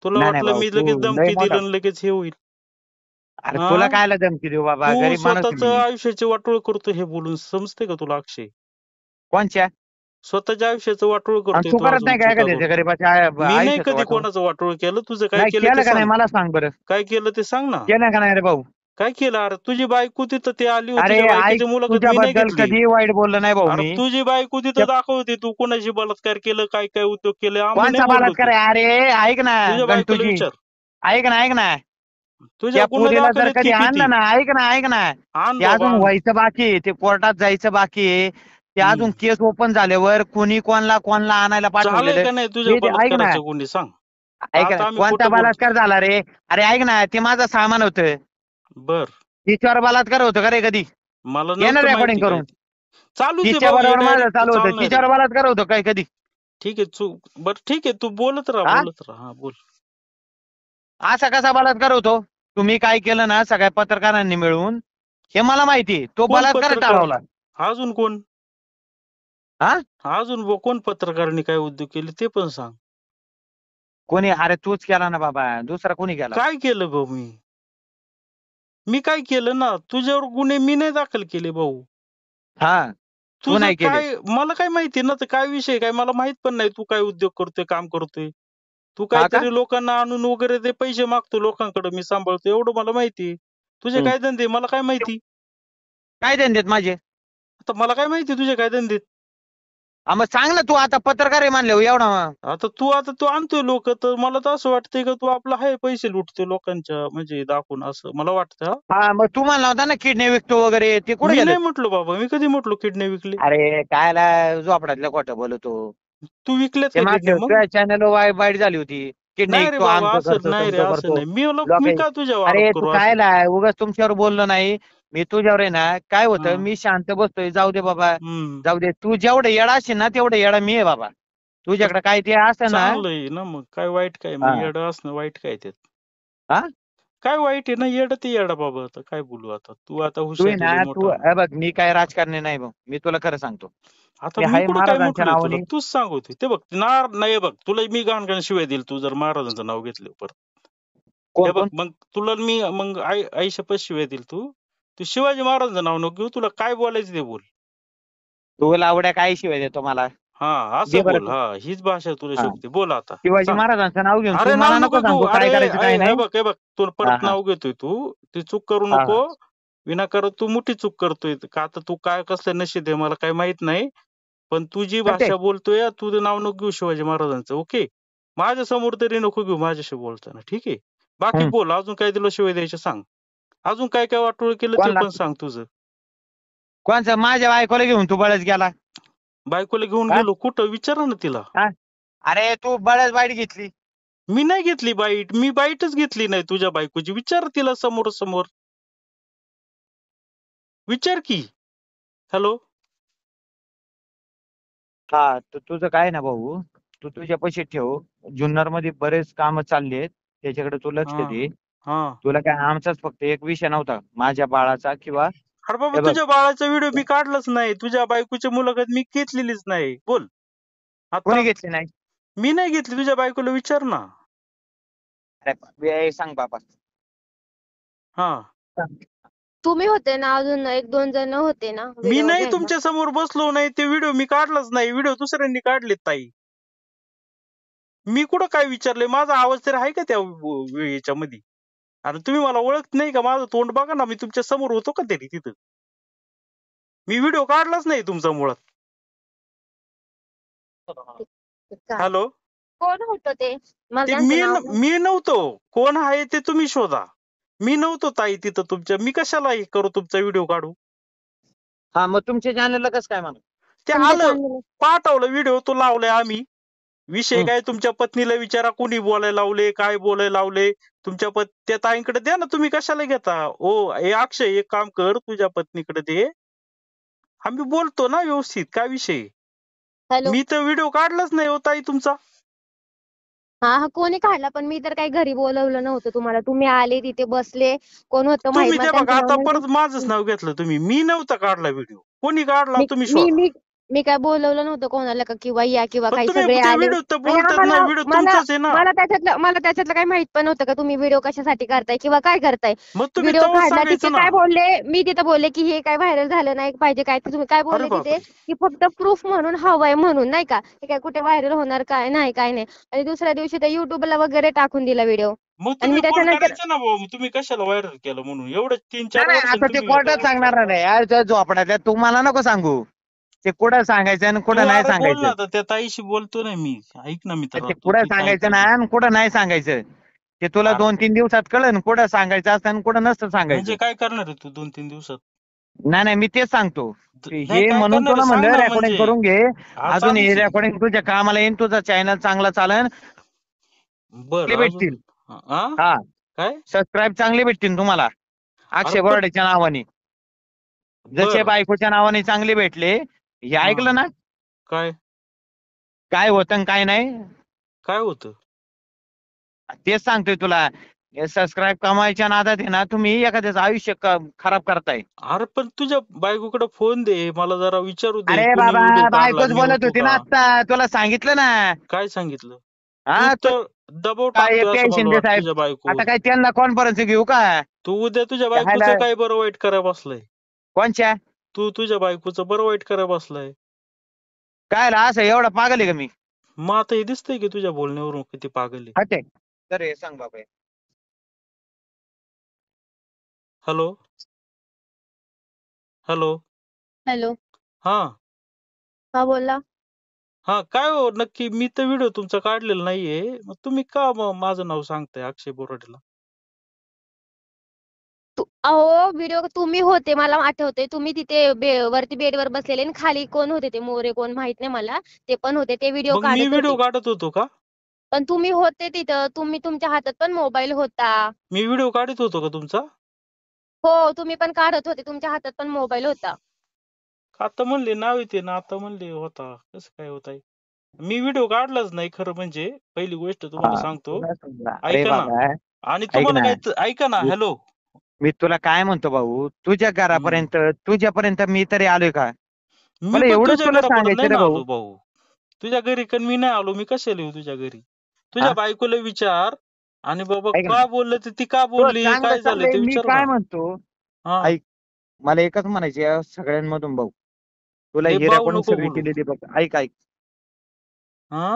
Speaker 1: तुला
Speaker 2: नाही नाही
Speaker 1: वाटलं
Speaker 2: भाऊ,
Speaker 1: मी
Speaker 2: तू
Speaker 1: लगेच
Speaker 2: लय
Speaker 1: धमकी
Speaker 2: मोठा.
Speaker 1: दिलं आणि लगेच हे होईल?
Speaker 2: अरे
Speaker 1: हा,
Speaker 2: तुला कायला धमकी देऊ बाबा,
Speaker 1: तू
Speaker 2: गरीब माणूस आहे
Speaker 1: स्वतःच
Speaker 2: मी.
Speaker 1: आयुष्याची वाटोळ करतो हे बोलून समजते का तुला अक्षय?
Speaker 2: कोणच्या?
Speaker 1: स्वतःच्या आयुष्याचं वाटोळ
Speaker 2: आणि
Speaker 1: करतोय
Speaker 2: तू
Speaker 1: तू,
Speaker 2: करत
Speaker 1: अजून
Speaker 2: नाही काय का
Speaker 1: चुका
Speaker 2: त्याच्या
Speaker 1: करतोय.
Speaker 2: गरीबाच्या
Speaker 1: मी नाही
Speaker 2: आयुष्याचं
Speaker 1: कधी
Speaker 2: वाटून?
Speaker 1: कोणाचं वाटोळ केलं. तुझं काय
Speaker 2: नाही
Speaker 1: केलं ते
Speaker 2: केलं का नाही
Speaker 1: सांग.
Speaker 2: मला सांग बरं.
Speaker 1: काय केलं ते सांग ना.
Speaker 2: केलं का नाही रे भाऊ?
Speaker 1: काय केलं? अरे तुझी बायको तिथं ते आली होती,
Speaker 2: अरे
Speaker 1: तुझ्या
Speaker 2: ऐक,
Speaker 1: बायकोची मुलाखत मी नाही
Speaker 2: तुझ्याबद्दल
Speaker 1: घेतली.
Speaker 2: कधी वाईट बोललो नाही भाऊ
Speaker 1: अरे
Speaker 2: मी.
Speaker 1: तुझी बायको तिथं दाखवते, तू कोणाशी बलात्कार केलं, काय काय उद्योग केले, आम्ही नाही
Speaker 2: कोणचा
Speaker 1: बोललो
Speaker 2: बलात्कार
Speaker 1: ते.
Speaker 2: आहे? अरे ऐक ना
Speaker 1: तुझ्या बायकोला
Speaker 2: गंटूजी,
Speaker 1: विचार.
Speaker 2: ऐक ना, ऐक ना.
Speaker 1: तुझ्या
Speaker 2: त्या
Speaker 1: गुन्हे
Speaker 2: पोरीला
Speaker 1: दाखल
Speaker 2: जर
Speaker 1: आहेत
Speaker 2: कधी
Speaker 1: की
Speaker 2: आणलं
Speaker 1: किती?
Speaker 2: ना, ऐक ना, ऐक ना,
Speaker 1: आण
Speaker 2: ते
Speaker 1: बाबा
Speaker 2: अजून
Speaker 1: आण.
Speaker 2: व्हायचं बाकी आहे, ते कोर्टात जायचं बाकी आहे. ते
Speaker 1: हम्म.
Speaker 2: अजून केस ओपन झाल्यावर कोणी कोणला कोणला आणायला
Speaker 1: झालंय
Speaker 2: पाठवलेलं
Speaker 1: का नाही तुझ्या
Speaker 2: हे ऐक ना,
Speaker 1: बलात्काराचे गुन्हे सांग. का
Speaker 2: ऐक ना,
Speaker 1: आता आम्ही
Speaker 2: कोणता
Speaker 1: खोटं बोलतो?
Speaker 2: बलात्कार झाला रे? अरे ऐक ना, ते माझं सामान होतं.
Speaker 1: बर,
Speaker 2: तिच्यावर बलात्कार होतो का रे कधी?
Speaker 1: मला
Speaker 2: ये ना
Speaker 1: नव्हतं
Speaker 2: रेकॉर्डिंग
Speaker 1: माहिती काय
Speaker 2: करून.
Speaker 1: ते. चालूच आहे
Speaker 2: तिच्या
Speaker 1: भाऊ, हे
Speaker 2: बरोबर माझं
Speaker 1: डायरेक्ट
Speaker 2: चालू होतं,
Speaker 1: चालणार आहे.
Speaker 2: तिच्यावर बलात्कार होतो काय कधी?
Speaker 1: ठीक आहे, बर ठीक आहे, तू बोलत राहा
Speaker 2: हा,
Speaker 1: बोलत राहा. हा बोल.
Speaker 2: असा कसा बलात्कार होतो? तुम्ही काय केलं ना सगळ्या पत्रकारांनी मिळून, हे मला माहिती. तो
Speaker 1: कोण
Speaker 2: बलात्कार
Speaker 1: पत्रकार?
Speaker 2: टाळवला.
Speaker 1: अजून कोण?
Speaker 2: हा,
Speaker 1: अजून कोण पत्रकारांनी काय उद्योग केले ते पण सांग.
Speaker 2: कोणी? अरे तूच केला ना बाबा, दुसरा कोणी केला?
Speaker 1: काय केलं भाऊ मी? मी काय केलं ना? तुझ्यावर गुन्हे मी नाही दाखल केले भाऊ.
Speaker 2: हा, तू
Speaker 1: तुझं
Speaker 2: नाही केले.
Speaker 1: काय मला काय माहिती ना, तर काय विषय काय मला माहित पण नाही. तू काय उद्योग करतोय, काम करतोय. तू
Speaker 2: हा का?
Speaker 1: काहीतरी लोकांना आणून वगैरे ते पैसे मागतो लोकांकडे, मी सांभाळतो एवढं मला माहिती. तुझे
Speaker 2: हम्म.
Speaker 1: काय धंदे मला काय माहिती?
Speaker 2: काय धंदेत माझे?
Speaker 1: आता मला काय माहिती तुझे काय धंदे?
Speaker 2: हा, मग सांग ना, तू आता पत्रकार आहे म्हणले एवढा.
Speaker 1: आता तू आणतोय लोक, तर मला तर असं वाटतंय का तू आपला आहे पैसे लुटतोय लोकांच्या म्हणजे दाखवून, असं मला वाटतं. हा?
Speaker 2: हा, मग तू म्हणला होता ना किडनी विकतो वगैरे, ते कुठे
Speaker 1: मी
Speaker 2: गेलेत?
Speaker 1: नाही म्हटलो बाबा, मी कधी म्हटलो किडनी विकले?
Speaker 2: अरे कायला झोपडातल्या खोटं बोलतो.
Speaker 1: तू विकलेत
Speaker 2: ते
Speaker 1: का किडनी
Speaker 2: मागच्या
Speaker 1: मग?
Speaker 2: तुझ्या चॅनल वाईट झाली होती. किडनी
Speaker 1: नाही रे
Speaker 2: विकतो,
Speaker 1: बाबा,
Speaker 2: आमचं
Speaker 1: असं
Speaker 2: करतो,
Speaker 1: नाही रे,
Speaker 2: तुमचं
Speaker 1: असं
Speaker 2: करतो.
Speaker 1: नाही.
Speaker 2: लोक,
Speaker 1: मी का तुझ्यावर आरोप
Speaker 2: अरे तू
Speaker 1: करू असं?
Speaker 2: कायला उगाच तुमच्यावर बोललो नाही. मी तुझ्यावर आहे ना, काय होतं,
Speaker 1: हा.
Speaker 2: मी शांत बसतोय, जाऊ दे बाबा,
Speaker 1: हम्म.
Speaker 2: जाऊ दे. तू जेवढं येडा असेल ना तेवढं येडा मी आहे बाबा.
Speaker 1: तर
Speaker 2: तुझ्याकडे काय ते असं ना.
Speaker 1: चांगलंय ना मग, काय वाईट काय? मग
Speaker 2: हा,
Speaker 1: येडं असणं वाईट काय त्यात?
Speaker 2: हा,
Speaker 1: काय वाईट आहे ना? येडं ते येडा बाबा, आता काय बोलू? आता तू आता
Speaker 2: तू आहे ना,
Speaker 1: हुशारीला
Speaker 2: तू
Speaker 1: मोठा.
Speaker 2: हे बघ, मी काय राजकारणी नाही भाऊ, मी तुला खरं सांगतो.
Speaker 1: आता
Speaker 2: मी
Speaker 1: मी
Speaker 2: हाय
Speaker 1: कुठं काय
Speaker 2: महाराजांच्या
Speaker 1: म्हटलोय तुला?
Speaker 2: नावाने.
Speaker 1: तूच सांगतोय ते. बघ नाही, बघ तुला मी घाण शिवाय देईल तू जर महाराजांचं नाव घेतलं परत. हे
Speaker 2: कोण
Speaker 1: बघ,
Speaker 2: कोण?
Speaker 1: मग तुला मी मग आई शपथ शिवाय देईल तू शिवाजी महाराजांचं नाव नको घेऊ. तुला काय बोलायचं ते बोल.
Speaker 2: तू लावड्या काय शिवाय देतो मला?
Speaker 1: हा
Speaker 2: दे
Speaker 1: असं
Speaker 2: बरं
Speaker 1: बोल.
Speaker 2: तू.
Speaker 1: हा हीच भाषा तुला
Speaker 2: हा,
Speaker 1: शोभते. बोल आता.
Speaker 2: शिवाजी
Speaker 1: सांग.
Speaker 2: महाराजांचं नाव घेऊन तू
Speaker 1: अरे नाव
Speaker 2: मला
Speaker 1: नको
Speaker 2: नको
Speaker 1: घेऊ.
Speaker 2: सांगू काय
Speaker 1: अरे
Speaker 2: करायचं काय नाही.
Speaker 1: हे बघ तू
Speaker 2: हा,
Speaker 1: परत
Speaker 2: हा,
Speaker 1: नाव घेतोय तू. ती चूक करू
Speaker 2: हा,
Speaker 1: नको. विनाकारण तू मोठी चूक करतोय. का आता तू काय कसलं नशीब आहे मला काही माहित नाही. पण तू जी
Speaker 2: हा. ते
Speaker 1: भाषा बोलतोय तुझं नाव नको घेऊ शिवाजी महाराजांचं. ओके. माझ्या समोर तरी नको घेऊ माझ्याशी बोलताना. ठीक आहे. बाकी
Speaker 2: हम्म.
Speaker 1: बोल, अजून काय दिलं शिवाय द्यायचं सांग. अजून काय काय वाटोळ केलं ते
Speaker 2: कोणला?
Speaker 1: पण सांग तुझं.
Speaker 2: कोणचं? माझ्या बायकोला घेऊन तू बळच गेला?
Speaker 1: बायकोला घेऊन
Speaker 2: हा?
Speaker 1: गेलो कुठं? विचारा ना तिला.
Speaker 2: हा? अरे तू बळच बाईट घेतली.
Speaker 1: मी नाही घेतली बाईट. मी बाईटच घेतली नाही तुझ्या बायकोची. विचार तिला समोर समोर. विचार की. हॅलो.
Speaker 2: हा तर तुझं काय ना भाऊ, तू तुझ्या पैसे ठेव. जुन्नर मध्ये बरेच काम चालले आहेत, त्याच्याकडे तू लक्ष
Speaker 1: हा
Speaker 2: दे.
Speaker 1: हा.
Speaker 2: तुला काय आमचाच फक्त एक विषय नव्हता माझ्या बाळाचा किंवा
Speaker 1: अरे बाबा,
Speaker 2: हे बघ.
Speaker 1: तुझ्या बाळाचा व्हिडिओ मी काढलाच नाही, तुझ्या बायकोची मुलाखत मी घेतलेलीच नाही. बोल
Speaker 2: कोणी
Speaker 1: आता.
Speaker 2: घेतली नाही?
Speaker 1: मी नाही घेतली, तुझ्या बायकोला विचार ना.
Speaker 2: अरे सांग बाबा.
Speaker 1: हा.
Speaker 2: सांग.
Speaker 3: तुम्ही होते ना, अजून 1-2 जण होते ना
Speaker 1: मी
Speaker 3: व्हिडिओ
Speaker 1: नाही
Speaker 3: घ्यायला.
Speaker 1: तुमच्या समोर बसलो नाही, ते व्हिडिओ मी काढलाच नाही. व्हिडिओ दुसऱ्यांनी काढलेत ताई. मी कुठं काय विचारलंय? माझा आवाज तरी आहे का त्या याच्यामध्ये? अरे तुम्ही मला ओळखत नाही का? माझं तोंड बघा ना, मी तुमच्या समोर होतो का तरी तिथं? मी व्हिडिओ काढलाच नाही तुमचा मुळात.
Speaker 3: काय
Speaker 1: हॅलो.
Speaker 3: कोण होतं ते? मला
Speaker 1: ते
Speaker 3: त्यांचं नाव नाही.
Speaker 1: मी नव्हतो. कोण आहे ते तुम्ही शोधा. मी नव्हतो ताई तिथं तुमच्या. मी कशाला हे करू, तुमचा व्हिडिओ काढू?
Speaker 2: हा मग तुमच्या चॅनलला कसं काय म्हणा?
Speaker 1: ते
Speaker 3: तुमच्या
Speaker 1: आलं,
Speaker 3: चॅनल
Speaker 1: पाठवलं व्हिडिओ, तो लावलाय आम्ही. विषय
Speaker 2: हं.
Speaker 1: काय, तुमच्या पत्नीला विचारा कोणी बोलायला लावले, काय बोलायला लावले. तुमच्या त्या ताईंकडे द्या ना, तुम्ही कशाला घेता? ओ हे अक्षय, एक काम कर, तुझ्या पत्नीकडे दे, आम्ही बोलतो ना व्यवस्थित. काय विषय?
Speaker 3: हॅलो.
Speaker 1: मी तर व्हिडिओ काढलाच नाही हो ताई तुमचा.
Speaker 3: हा कोणी काढला, पण मी तर काही घरी बोलवलं नव्हतं तुम्हाला. तुम्ही आले तिथे बसले, कोण होतं माहित
Speaker 1: तुम्ही
Speaker 3: मला
Speaker 1: ते बघा,
Speaker 3: त्यांचं नाव
Speaker 1: आता
Speaker 3: नाही.
Speaker 1: परत माझंच नाव घेतलं तुम्ही. मी नव्हता काढला व्हिडिओ. कोणी काढला
Speaker 3: मी
Speaker 1: तुम्ही
Speaker 3: मी
Speaker 1: शोधा.
Speaker 3: मी मी काय बोलवलं नव्हतं कोणाला का किंवा या किंवा
Speaker 1: पण
Speaker 3: काही,
Speaker 1: तुम्ही
Speaker 3: सगळे
Speaker 1: ते
Speaker 3: आले.
Speaker 1: व्हिडिओ तर
Speaker 3: आणि
Speaker 1: बोलतात ना,
Speaker 3: आम्हाला
Speaker 1: व्हिडिओ
Speaker 3: मला
Speaker 1: तुमचाच आहे ना.
Speaker 3: मला त्याच्यातलं काही माहित पण नव्हतं का तुम्ही व्हिडिओ कशासाठी करताय किंवा काय करताय.
Speaker 1: मग तुम्ही
Speaker 3: व्हिडिओ
Speaker 1: तेव्हाच
Speaker 3: काढला, ठीक आहे.
Speaker 1: सांगायचं ना.
Speaker 3: काय बोलले मी तिथं? बोलले की हे काय व्हायरल झालं नाही पाहिजे काय, ते तुम्ही काय
Speaker 1: अरे
Speaker 3: बोलले तिथे?
Speaker 1: बापरे.
Speaker 3: की फक्त प्रूफ म्हणून हवंय म्हणून, नाही का? हे काय कुठे व्हायरल होणार, काय नाही काय नाही. आणि दुसऱ्या दिवशी ते युट्यूबला वगैरे टाकून दिला व्हिडिओ.
Speaker 1: मग
Speaker 3: आणि
Speaker 1: तुम्ही
Speaker 3: मी
Speaker 1: फोन
Speaker 3: त्याच्यानंतर
Speaker 1: करायचा ना भाऊ, मग तुम्ही कशाला व्हायरल केलं म्हणून? एवढं 3-4
Speaker 2: नाही
Speaker 1: वर्ष
Speaker 2: आता ते
Speaker 1: तुम्ही
Speaker 2: कोर्टात
Speaker 1: आता
Speaker 2: सांगणार
Speaker 1: करता.
Speaker 2: नाही यार, त्या झोपड्यातल्या तुम्हाला नको सांगू. ते कुठं सांगायचं आणि
Speaker 1: तू
Speaker 2: कुठं नाही
Speaker 1: अरे बोल ना,
Speaker 2: सांगायचं.
Speaker 1: आता त्या ताईशी बोलतो ना मी. ऐक ना मित्रा,
Speaker 2: ते
Speaker 1: तू
Speaker 2: कुठं
Speaker 1: ती ताई
Speaker 2: सांगायचं ना
Speaker 1: कधी.
Speaker 2: आणि कुठं नाही सांगायचं. ते तुला
Speaker 1: अरे
Speaker 2: 2-3 दिवसात कळलं कुठं सांगायचं असतं आणि कुठं नसतं सांगायचं.
Speaker 1: म्हणजे काय करणार आहे तू 2-3 दिवसात?
Speaker 2: नाही नाही, मी तेच सांगतो.
Speaker 1: नाही,
Speaker 2: हे
Speaker 1: काय
Speaker 2: म्हणून
Speaker 1: करणार आहे
Speaker 2: तुला
Speaker 1: सांग
Speaker 2: म्हणलं
Speaker 1: ना
Speaker 2: रेकॉर्डिंग
Speaker 1: म्हणजे.
Speaker 2: करून घे.
Speaker 1: हा
Speaker 2: अजून हे
Speaker 1: चालूच आहे.
Speaker 2: रेकॉर्डिंग तुझ्या कामाला येईन, तुझा चॅनल चांगला चालन.
Speaker 1: बर
Speaker 2: चांगले
Speaker 1: अजून.
Speaker 2: भेटतील.
Speaker 1: हा.
Speaker 2: हा,
Speaker 1: काय?
Speaker 2: सबस्क्राईब चांगले भेटतील तुम्हाला
Speaker 1: अरे
Speaker 2: अक्षय
Speaker 1: पण.
Speaker 2: बोराडेच्या नावाने. जसे
Speaker 1: बर.
Speaker 2: बायकोच्या नावाने चांगले भेटले. हे
Speaker 1: हा.
Speaker 2: ऐकलं ना?
Speaker 1: काय?
Speaker 2: काय होतं आणि काय नाही
Speaker 1: काय होतं?
Speaker 2: तेच सांगतोय तुला. सबस्क्राईब कमायच्या नादात आहे ना, तुम्ही एखाद्याचं आयुष्य खराब करताय.
Speaker 1: अरे पण तुझ्या बायकोकडे फोन दे, मला जरा विचारू दे,
Speaker 2: अरे
Speaker 1: कोणी
Speaker 2: बाबा,
Speaker 1: व्हिडिओ काढला,
Speaker 2: बायकोच
Speaker 1: मी
Speaker 2: बोलत
Speaker 1: होतो
Speaker 2: होती
Speaker 1: का?
Speaker 2: ना आता, तुला सांगितलं ना.
Speaker 1: काय सांगितलं? तू
Speaker 2: हा
Speaker 1: तर दबाव
Speaker 2: काय
Speaker 1: टाकतोय
Speaker 2: ते
Speaker 1: असं मला
Speaker 2: शिंदे
Speaker 1: वाटतं
Speaker 2: साहेब,
Speaker 1: तुझ्या
Speaker 2: आता
Speaker 1: बायकोवर.
Speaker 2: काय त्यांना कॉन्फरन्स घेऊ का?
Speaker 1: तू उद्या तुझ्या
Speaker 2: ह्याला
Speaker 1: बायकोचं काय बरं वाईट करायला बसलाय?
Speaker 2: कोणच्या
Speaker 1: तू तुझ्या बायकोचं बरं वाईट करायला बसलाय.
Speaker 2: काय असं एवढा पागल आहे का मी?
Speaker 1: मग आता हे दिसतंय की तुझ्या बोलण्यावरून किती पागल आहे.
Speaker 2: हटे तर हे सांग बाबा.
Speaker 1: हॅलो. हॅलो.
Speaker 3: हॅलो.
Speaker 1: हा.
Speaker 3: हा बोला.
Speaker 1: हा, काय हो नक्की? मी तर व्हिडिओ तुमचा काढलेला नाहीये. मग तुम्ही का माझं नाव सांगताय अक्षय बोराडेला?
Speaker 3: अहो व्हिडिओ तुम्ही होते, मला आठवते. तुम्ही तिथे वरती बेडवर बसलेले आणि खाली कोण होते, ते मोरे कोण माहित नाही मला. ते पण होते, ते व्हिडिओ
Speaker 1: मग मी
Speaker 3: काढत
Speaker 1: व्हिडिओ
Speaker 3: होते.
Speaker 1: काढत होतो का?
Speaker 3: पण तुम्ही होते तिथं, तुमच्या हातात पण मोबाईल होता.
Speaker 1: मी व्हिडिओ काढत होतो का तुमचा?
Speaker 3: हो, तुम्ही पण काढत होते, तुमच्या हातात पण मोबाईल होता.
Speaker 1: आता म्हणले नाव येते ना, आता म्हणले होता. कसं काय होत आहे? मी व्हिडिओ काढलाच नाही खरं म्हणजे. पहिली गोष्ट तुम्हाला
Speaker 2: हा
Speaker 1: सांगतो.
Speaker 2: तुला समजा. अरे
Speaker 1: ऐका ना.
Speaker 2: बाबा
Speaker 1: आणि
Speaker 2: ऐक
Speaker 1: तुम्हाला
Speaker 2: ना,
Speaker 1: काय ऐका ना.
Speaker 2: मी
Speaker 1: हॅलो.
Speaker 2: मी तुला काय म्हणतो भाऊ, तुझ्या
Speaker 1: हम्म.
Speaker 2: घरापर्यंत तुझ्यापर्यंत मी तरी आलोय का?
Speaker 1: मी
Speaker 2: मला
Speaker 1: पण
Speaker 2: एवढंच
Speaker 1: तुझ्या
Speaker 2: तुला
Speaker 1: घरापर्यंत नाही
Speaker 2: सांगायचं रे
Speaker 1: ना
Speaker 2: भाऊ.
Speaker 1: आलो भाऊ. तुझ्या घरी पण मी नाही आलो. मी कशाला येऊ तुझ्या घरी? तुझ्या
Speaker 2: हा
Speaker 1: बायकोला विचार. आणि बाबा
Speaker 2: ऐक ना,
Speaker 1: का बोललं ते, ती का
Speaker 2: तो
Speaker 1: बोलली,
Speaker 2: चांगलं
Speaker 1: काय झालं
Speaker 2: चाललंय,
Speaker 1: ते
Speaker 2: मी
Speaker 1: विचार
Speaker 2: काय
Speaker 1: ना.
Speaker 2: म्हणतो
Speaker 1: हा.
Speaker 2: ऐक. मला एकच म्हणायचे या सगळ्यांमधून भाऊ, तुला
Speaker 1: हे
Speaker 2: ही
Speaker 1: भाऊ
Speaker 2: रेकॉर्डिंग
Speaker 1: नको
Speaker 2: सगळी
Speaker 1: बोलू.
Speaker 2: केलेली बघ. ऐक ऐक.
Speaker 1: हा.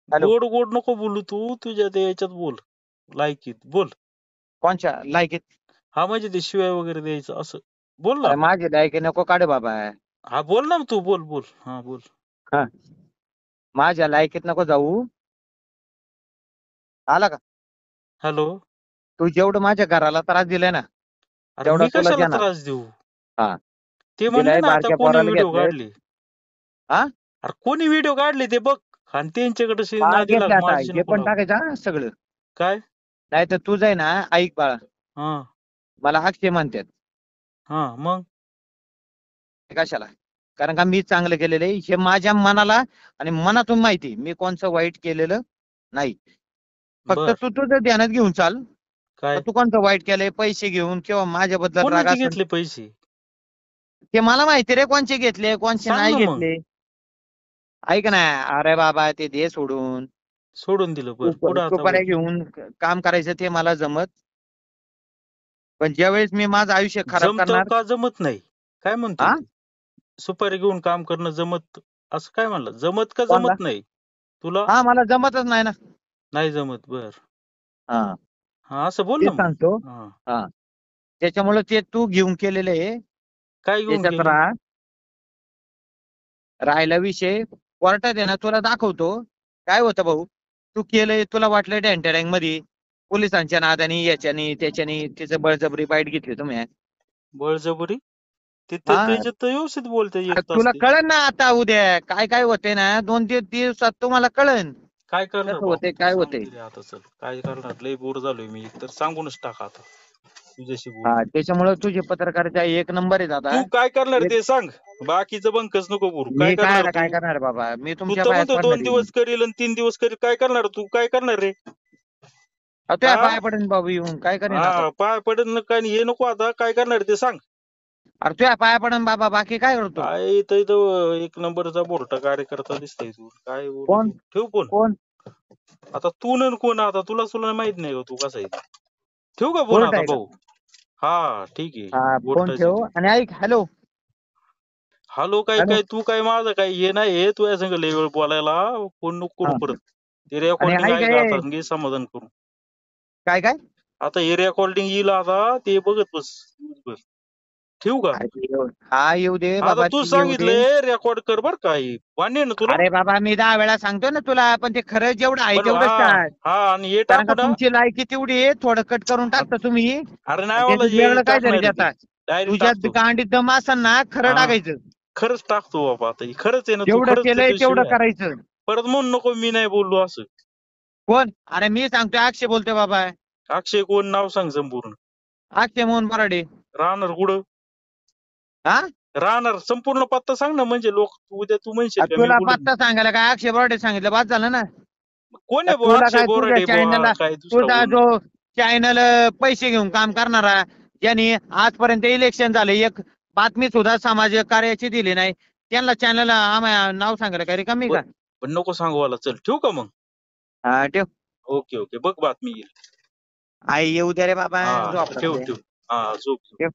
Speaker 2: हॅलो,
Speaker 1: गोड गोड नको बोलू तू. तुझ्या ते याच्यात बोल. लायकीत बोल.
Speaker 2: कोणच्या लायकीत?
Speaker 1: हा म्हणजे ते शिवाय वगैरे द्यायचं असं बोल ना.
Speaker 2: अरे माझी लायकी नको काढू बाबा.
Speaker 1: हा बोल ना तू, बोल बोल. हा बोल.
Speaker 2: हा, माझ्या लायकीत नको जाऊ. आला का?
Speaker 1: हॅलो.
Speaker 2: तू जेवढं माझ्या घराला त्रास दिलाय ना,
Speaker 1: अरे
Speaker 2: तेवढा
Speaker 1: मी
Speaker 2: तुला
Speaker 1: कशाला
Speaker 2: देणार.
Speaker 1: त्रास देऊ?
Speaker 2: हा
Speaker 1: ते म्हणले
Speaker 2: दिलाय,
Speaker 1: ना आता
Speaker 2: बारक्या
Speaker 1: कोणी
Speaker 2: पोराला
Speaker 1: व्हिडिओ
Speaker 2: घेतले.
Speaker 1: काढले.
Speaker 2: हा
Speaker 1: अरे कोणी व्हिडिओ काढले ते बघ. आणि त्यांच्याकडे
Speaker 2: हा
Speaker 1: नादी
Speaker 2: घेतले
Speaker 1: लाग,
Speaker 2: आता,
Speaker 1: माझ्याशी
Speaker 2: हे
Speaker 1: नको
Speaker 2: पण
Speaker 1: लागू.
Speaker 2: टाकायचं हा सगळं.
Speaker 1: काय?
Speaker 2: नाही तर तुझं आहे ना, ऐक बाळा.
Speaker 1: हा.
Speaker 2: मला अक्षय म्हणतात.
Speaker 1: हा मग.
Speaker 2: कशाला? कारण का मी चांगलं केलेलं आहे हे माझ्या मनाला आणि मनातून माहिती मी कोणचं वाईट केलेलं नाही. फक्त
Speaker 1: बर
Speaker 2: तू तुझं ध्यानात घेऊन चाल
Speaker 1: काय
Speaker 2: तू कोणतं वाईट केलंय पैसे घेऊन किंवा माझ्याबद्दल राग
Speaker 1: कोणाचे
Speaker 2: असेल
Speaker 1: घेतले पैसे
Speaker 2: ते मला माहिती रे कोणचे घेतले कोणचे
Speaker 1: सांग
Speaker 2: नाही
Speaker 1: ना मग
Speaker 2: घेतले. ऐक ना अरे बाबा ते दे सोडून
Speaker 1: सोडून दिलं बर पुढं आता
Speaker 2: सुपाऱ्या
Speaker 1: बोल
Speaker 2: घेऊन काम करायचं ते मला जमत. पण ज्यावेळेस मी माझं आयुष्य खराब
Speaker 1: जमत
Speaker 2: करणार
Speaker 1: का जमत नाही काय म्हणतोय
Speaker 2: हा
Speaker 1: तू सुपारी घेऊन काम करणं जमत असं काय म्हणलं जमत का
Speaker 2: कोणला
Speaker 1: जमत नाही तुला
Speaker 2: हा मला जमतच नाही ना.
Speaker 1: नाही जमत बर
Speaker 2: हा
Speaker 1: हा असं बोल
Speaker 2: ते
Speaker 1: ना मग
Speaker 2: सांगतो.
Speaker 1: हा
Speaker 2: हा त्याच्यामुळे ते तू घेऊन केलेलं आहे
Speaker 1: काय घेऊन
Speaker 2: त्याच्यात
Speaker 1: केलं
Speaker 2: राहिला विषय कोर्टात आहे ना तुला दाखवतो. काय होतं भाऊ तू केलंय तुला वाटलं डॅन्टरँग मध्ये पोलिसांच्या नादानी याच्यानी त्याच्यानी तिचं बळजबरी बाईट घेतली तुम्ही.
Speaker 1: बळजबरी
Speaker 2: हा
Speaker 1: त्याच्यात तर व्यवस्थित बोलते
Speaker 2: अरे
Speaker 1: एक तास
Speaker 2: तुला
Speaker 1: ते
Speaker 2: कळन ना आता उद्या काय काय होते ना 2-3 दिवसात तुम्हाला कळन
Speaker 1: काय करणार
Speaker 2: कसं
Speaker 1: बाबा
Speaker 2: होतंय
Speaker 1: तू
Speaker 2: काय
Speaker 1: सांग
Speaker 2: होतंय.
Speaker 1: तरी आता चल काय करणार लय बोर झालोय मी तर सांगूनच टाका आता तुझ्याशी
Speaker 2: हा
Speaker 1: बोलून
Speaker 2: त्याच्यामुळे तुझे पत्रकारिता एक नंबर आहे दादा.
Speaker 1: तू काय करणार
Speaker 2: एक
Speaker 1: ते सांग बाकीचं बंकच नको करू काय
Speaker 2: मी
Speaker 1: करणार
Speaker 2: काय
Speaker 1: तू
Speaker 2: करणार बाबा मी
Speaker 1: तू
Speaker 2: तुमच्या
Speaker 1: तर
Speaker 2: पायात
Speaker 1: म्हणतो
Speaker 2: पडणार
Speaker 1: 2
Speaker 2: आहे मी.
Speaker 1: दिवस करील आणि 3 दिवस करील काय करणार तू काय करणार रे
Speaker 2: तुझ्या
Speaker 1: हा
Speaker 2: पाया पडेन बाबू येऊन काय करेन आता.
Speaker 1: हा पाय पडेल ना काय हे नको आता काय करणार ते सांग
Speaker 2: अरे तुझ्या पाया पडेन बाबा बाकी काय करतो.
Speaker 1: काय इथं एक नंबरचा बोरटा कार्यकर्ता दिसतोय तू काय बोलू
Speaker 2: कोण
Speaker 1: तू ठेव फोन
Speaker 2: कोण
Speaker 1: आता तू न कोण आता तुला माहित नाही का तू कसा आहे ते. ठेवू का फोन
Speaker 2: कोर्ट
Speaker 1: आता
Speaker 2: आहे का.
Speaker 1: भाऊ हा ठीक आहे
Speaker 2: हा फोन
Speaker 1: बोर्टाची
Speaker 2: ठेव आणि ऐक हॅलो
Speaker 1: हॅलो काय
Speaker 2: हॅलो
Speaker 1: काय तू काय माझं काय हे नाही हे तुझ्या संग लय वेळ बोलायला फोन नको
Speaker 2: हा
Speaker 1: करू परत ते
Speaker 2: आणि
Speaker 1: रेकॉर्डिंग
Speaker 2: ऐक
Speaker 1: आहे का
Speaker 2: हे
Speaker 1: आता घे समाधान करून
Speaker 2: काय काय
Speaker 1: आता हे रेकॉर्डिंग येईल आता ते बघत बस दिवसभर. ठेवू का
Speaker 2: अरे हा येऊ दे
Speaker 1: आता
Speaker 2: बाबा
Speaker 1: तू
Speaker 2: ती येऊ दे.
Speaker 1: सांगितलंय रेकॉर्ड कर बर का हे मान्य आहे ना तुला
Speaker 2: अरे बाबा मी 10 वेळा सांगतो ना तुला पण ते खरं जेवढं आहे
Speaker 1: पण
Speaker 2: तेवढंच
Speaker 1: हा
Speaker 2: टाक.
Speaker 1: हा आणि हे
Speaker 2: कारण का
Speaker 1: टाकू ना
Speaker 2: तुमची लायकी तेवढी आहे थोडं कट करून टाकता तुम्ही
Speaker 1: अरे
Speaker 2: आणि
Speaker 1: नाही मला
Speaker 2: त्याच्यात
Speaker 1: हे
Speaker 2: वेगळं काय तरी
Speaker 1: टाकणार आहे ते
Speaker 2: देता.
Speaker 1: डायरेक्ट
Speaker 2: तुझ्यात
Speaker 1: टाकतो
Speaker 2: गांडीत दम असेल ना खरं
Speaker 1: हा
Speaker 2: टाकायचं.
Speaker 1: खरंच टाकतो बाबा आता हे खरंच आहे ना तू
Speaker 2: जेवढं
Speaker 1: खरंच
Speaker 2: केलंय
Speaker 1: त्याच्याशिवाय
Speaker 2: तेवढं
Speaker 1: आहे.
Speaker 2: करायचं.
Speaker 1: परत म्हणून नको मी नाही बोललो असं
Speaker 2: कोण अरे मी सांगतोय अक्षय बोलतोय बाबा.
Speaker 1: अक्षय कोण नाव सांग संपूर्ण
Speaker 2: अक्षय मोहन बराडे.
Speaker 1: राहणार कुठं
Speaker 2: हा
Speaker 1: राहणार संपूर्ण पत्ता सांग ना म्हणजे लोक उद्या तू म्हणशील का मी
Speaker 2: तुला
Speaker 1: बोलून
Speaker 2: पत्ता सांगायला काय अक्षय बराडे सांगितलं बाद झालं ना.
Speaker 1: कोण
Speaker 2: का
Speaker 1: आहे बुवा
Speaker 2: तुला
Speaker 1: अक्षय
Speaker 2: काय तुझ्या
Speaker 1: बोराडे बुवा
Speaker 2: चॅनलला
Speaker 1: काय दुसरा
Speaker 2: तुझा
Speaker 1: कोण
Speaker 2: जो चॅनल पैसे घेऊन काम करणारा ज्यांनी आजपर्यंत इलेक्शन झाले एक बातमी सुद्धा सामाजिक कार्याची दिली नाही त्यांना चॅनल नाव सांगायला काय रिकामी
Speaker 1: ब-
Speaker 2: का.
Speaker 1: पण नको सांगू मला चल ठेवू का मग
Speaker 2: हा ठेव
Speaker 1: ओके ओके बघ बातमी येईल
Speaker 2: आई येऊ दे रे बाबा
Speaker 1: हा
Speaker 2: झोपला
Speaker 1: ठेव
Speaker 2: तुझ्या.
Speaker 1: ठेव हा झोप
Speaker 2: ठेव.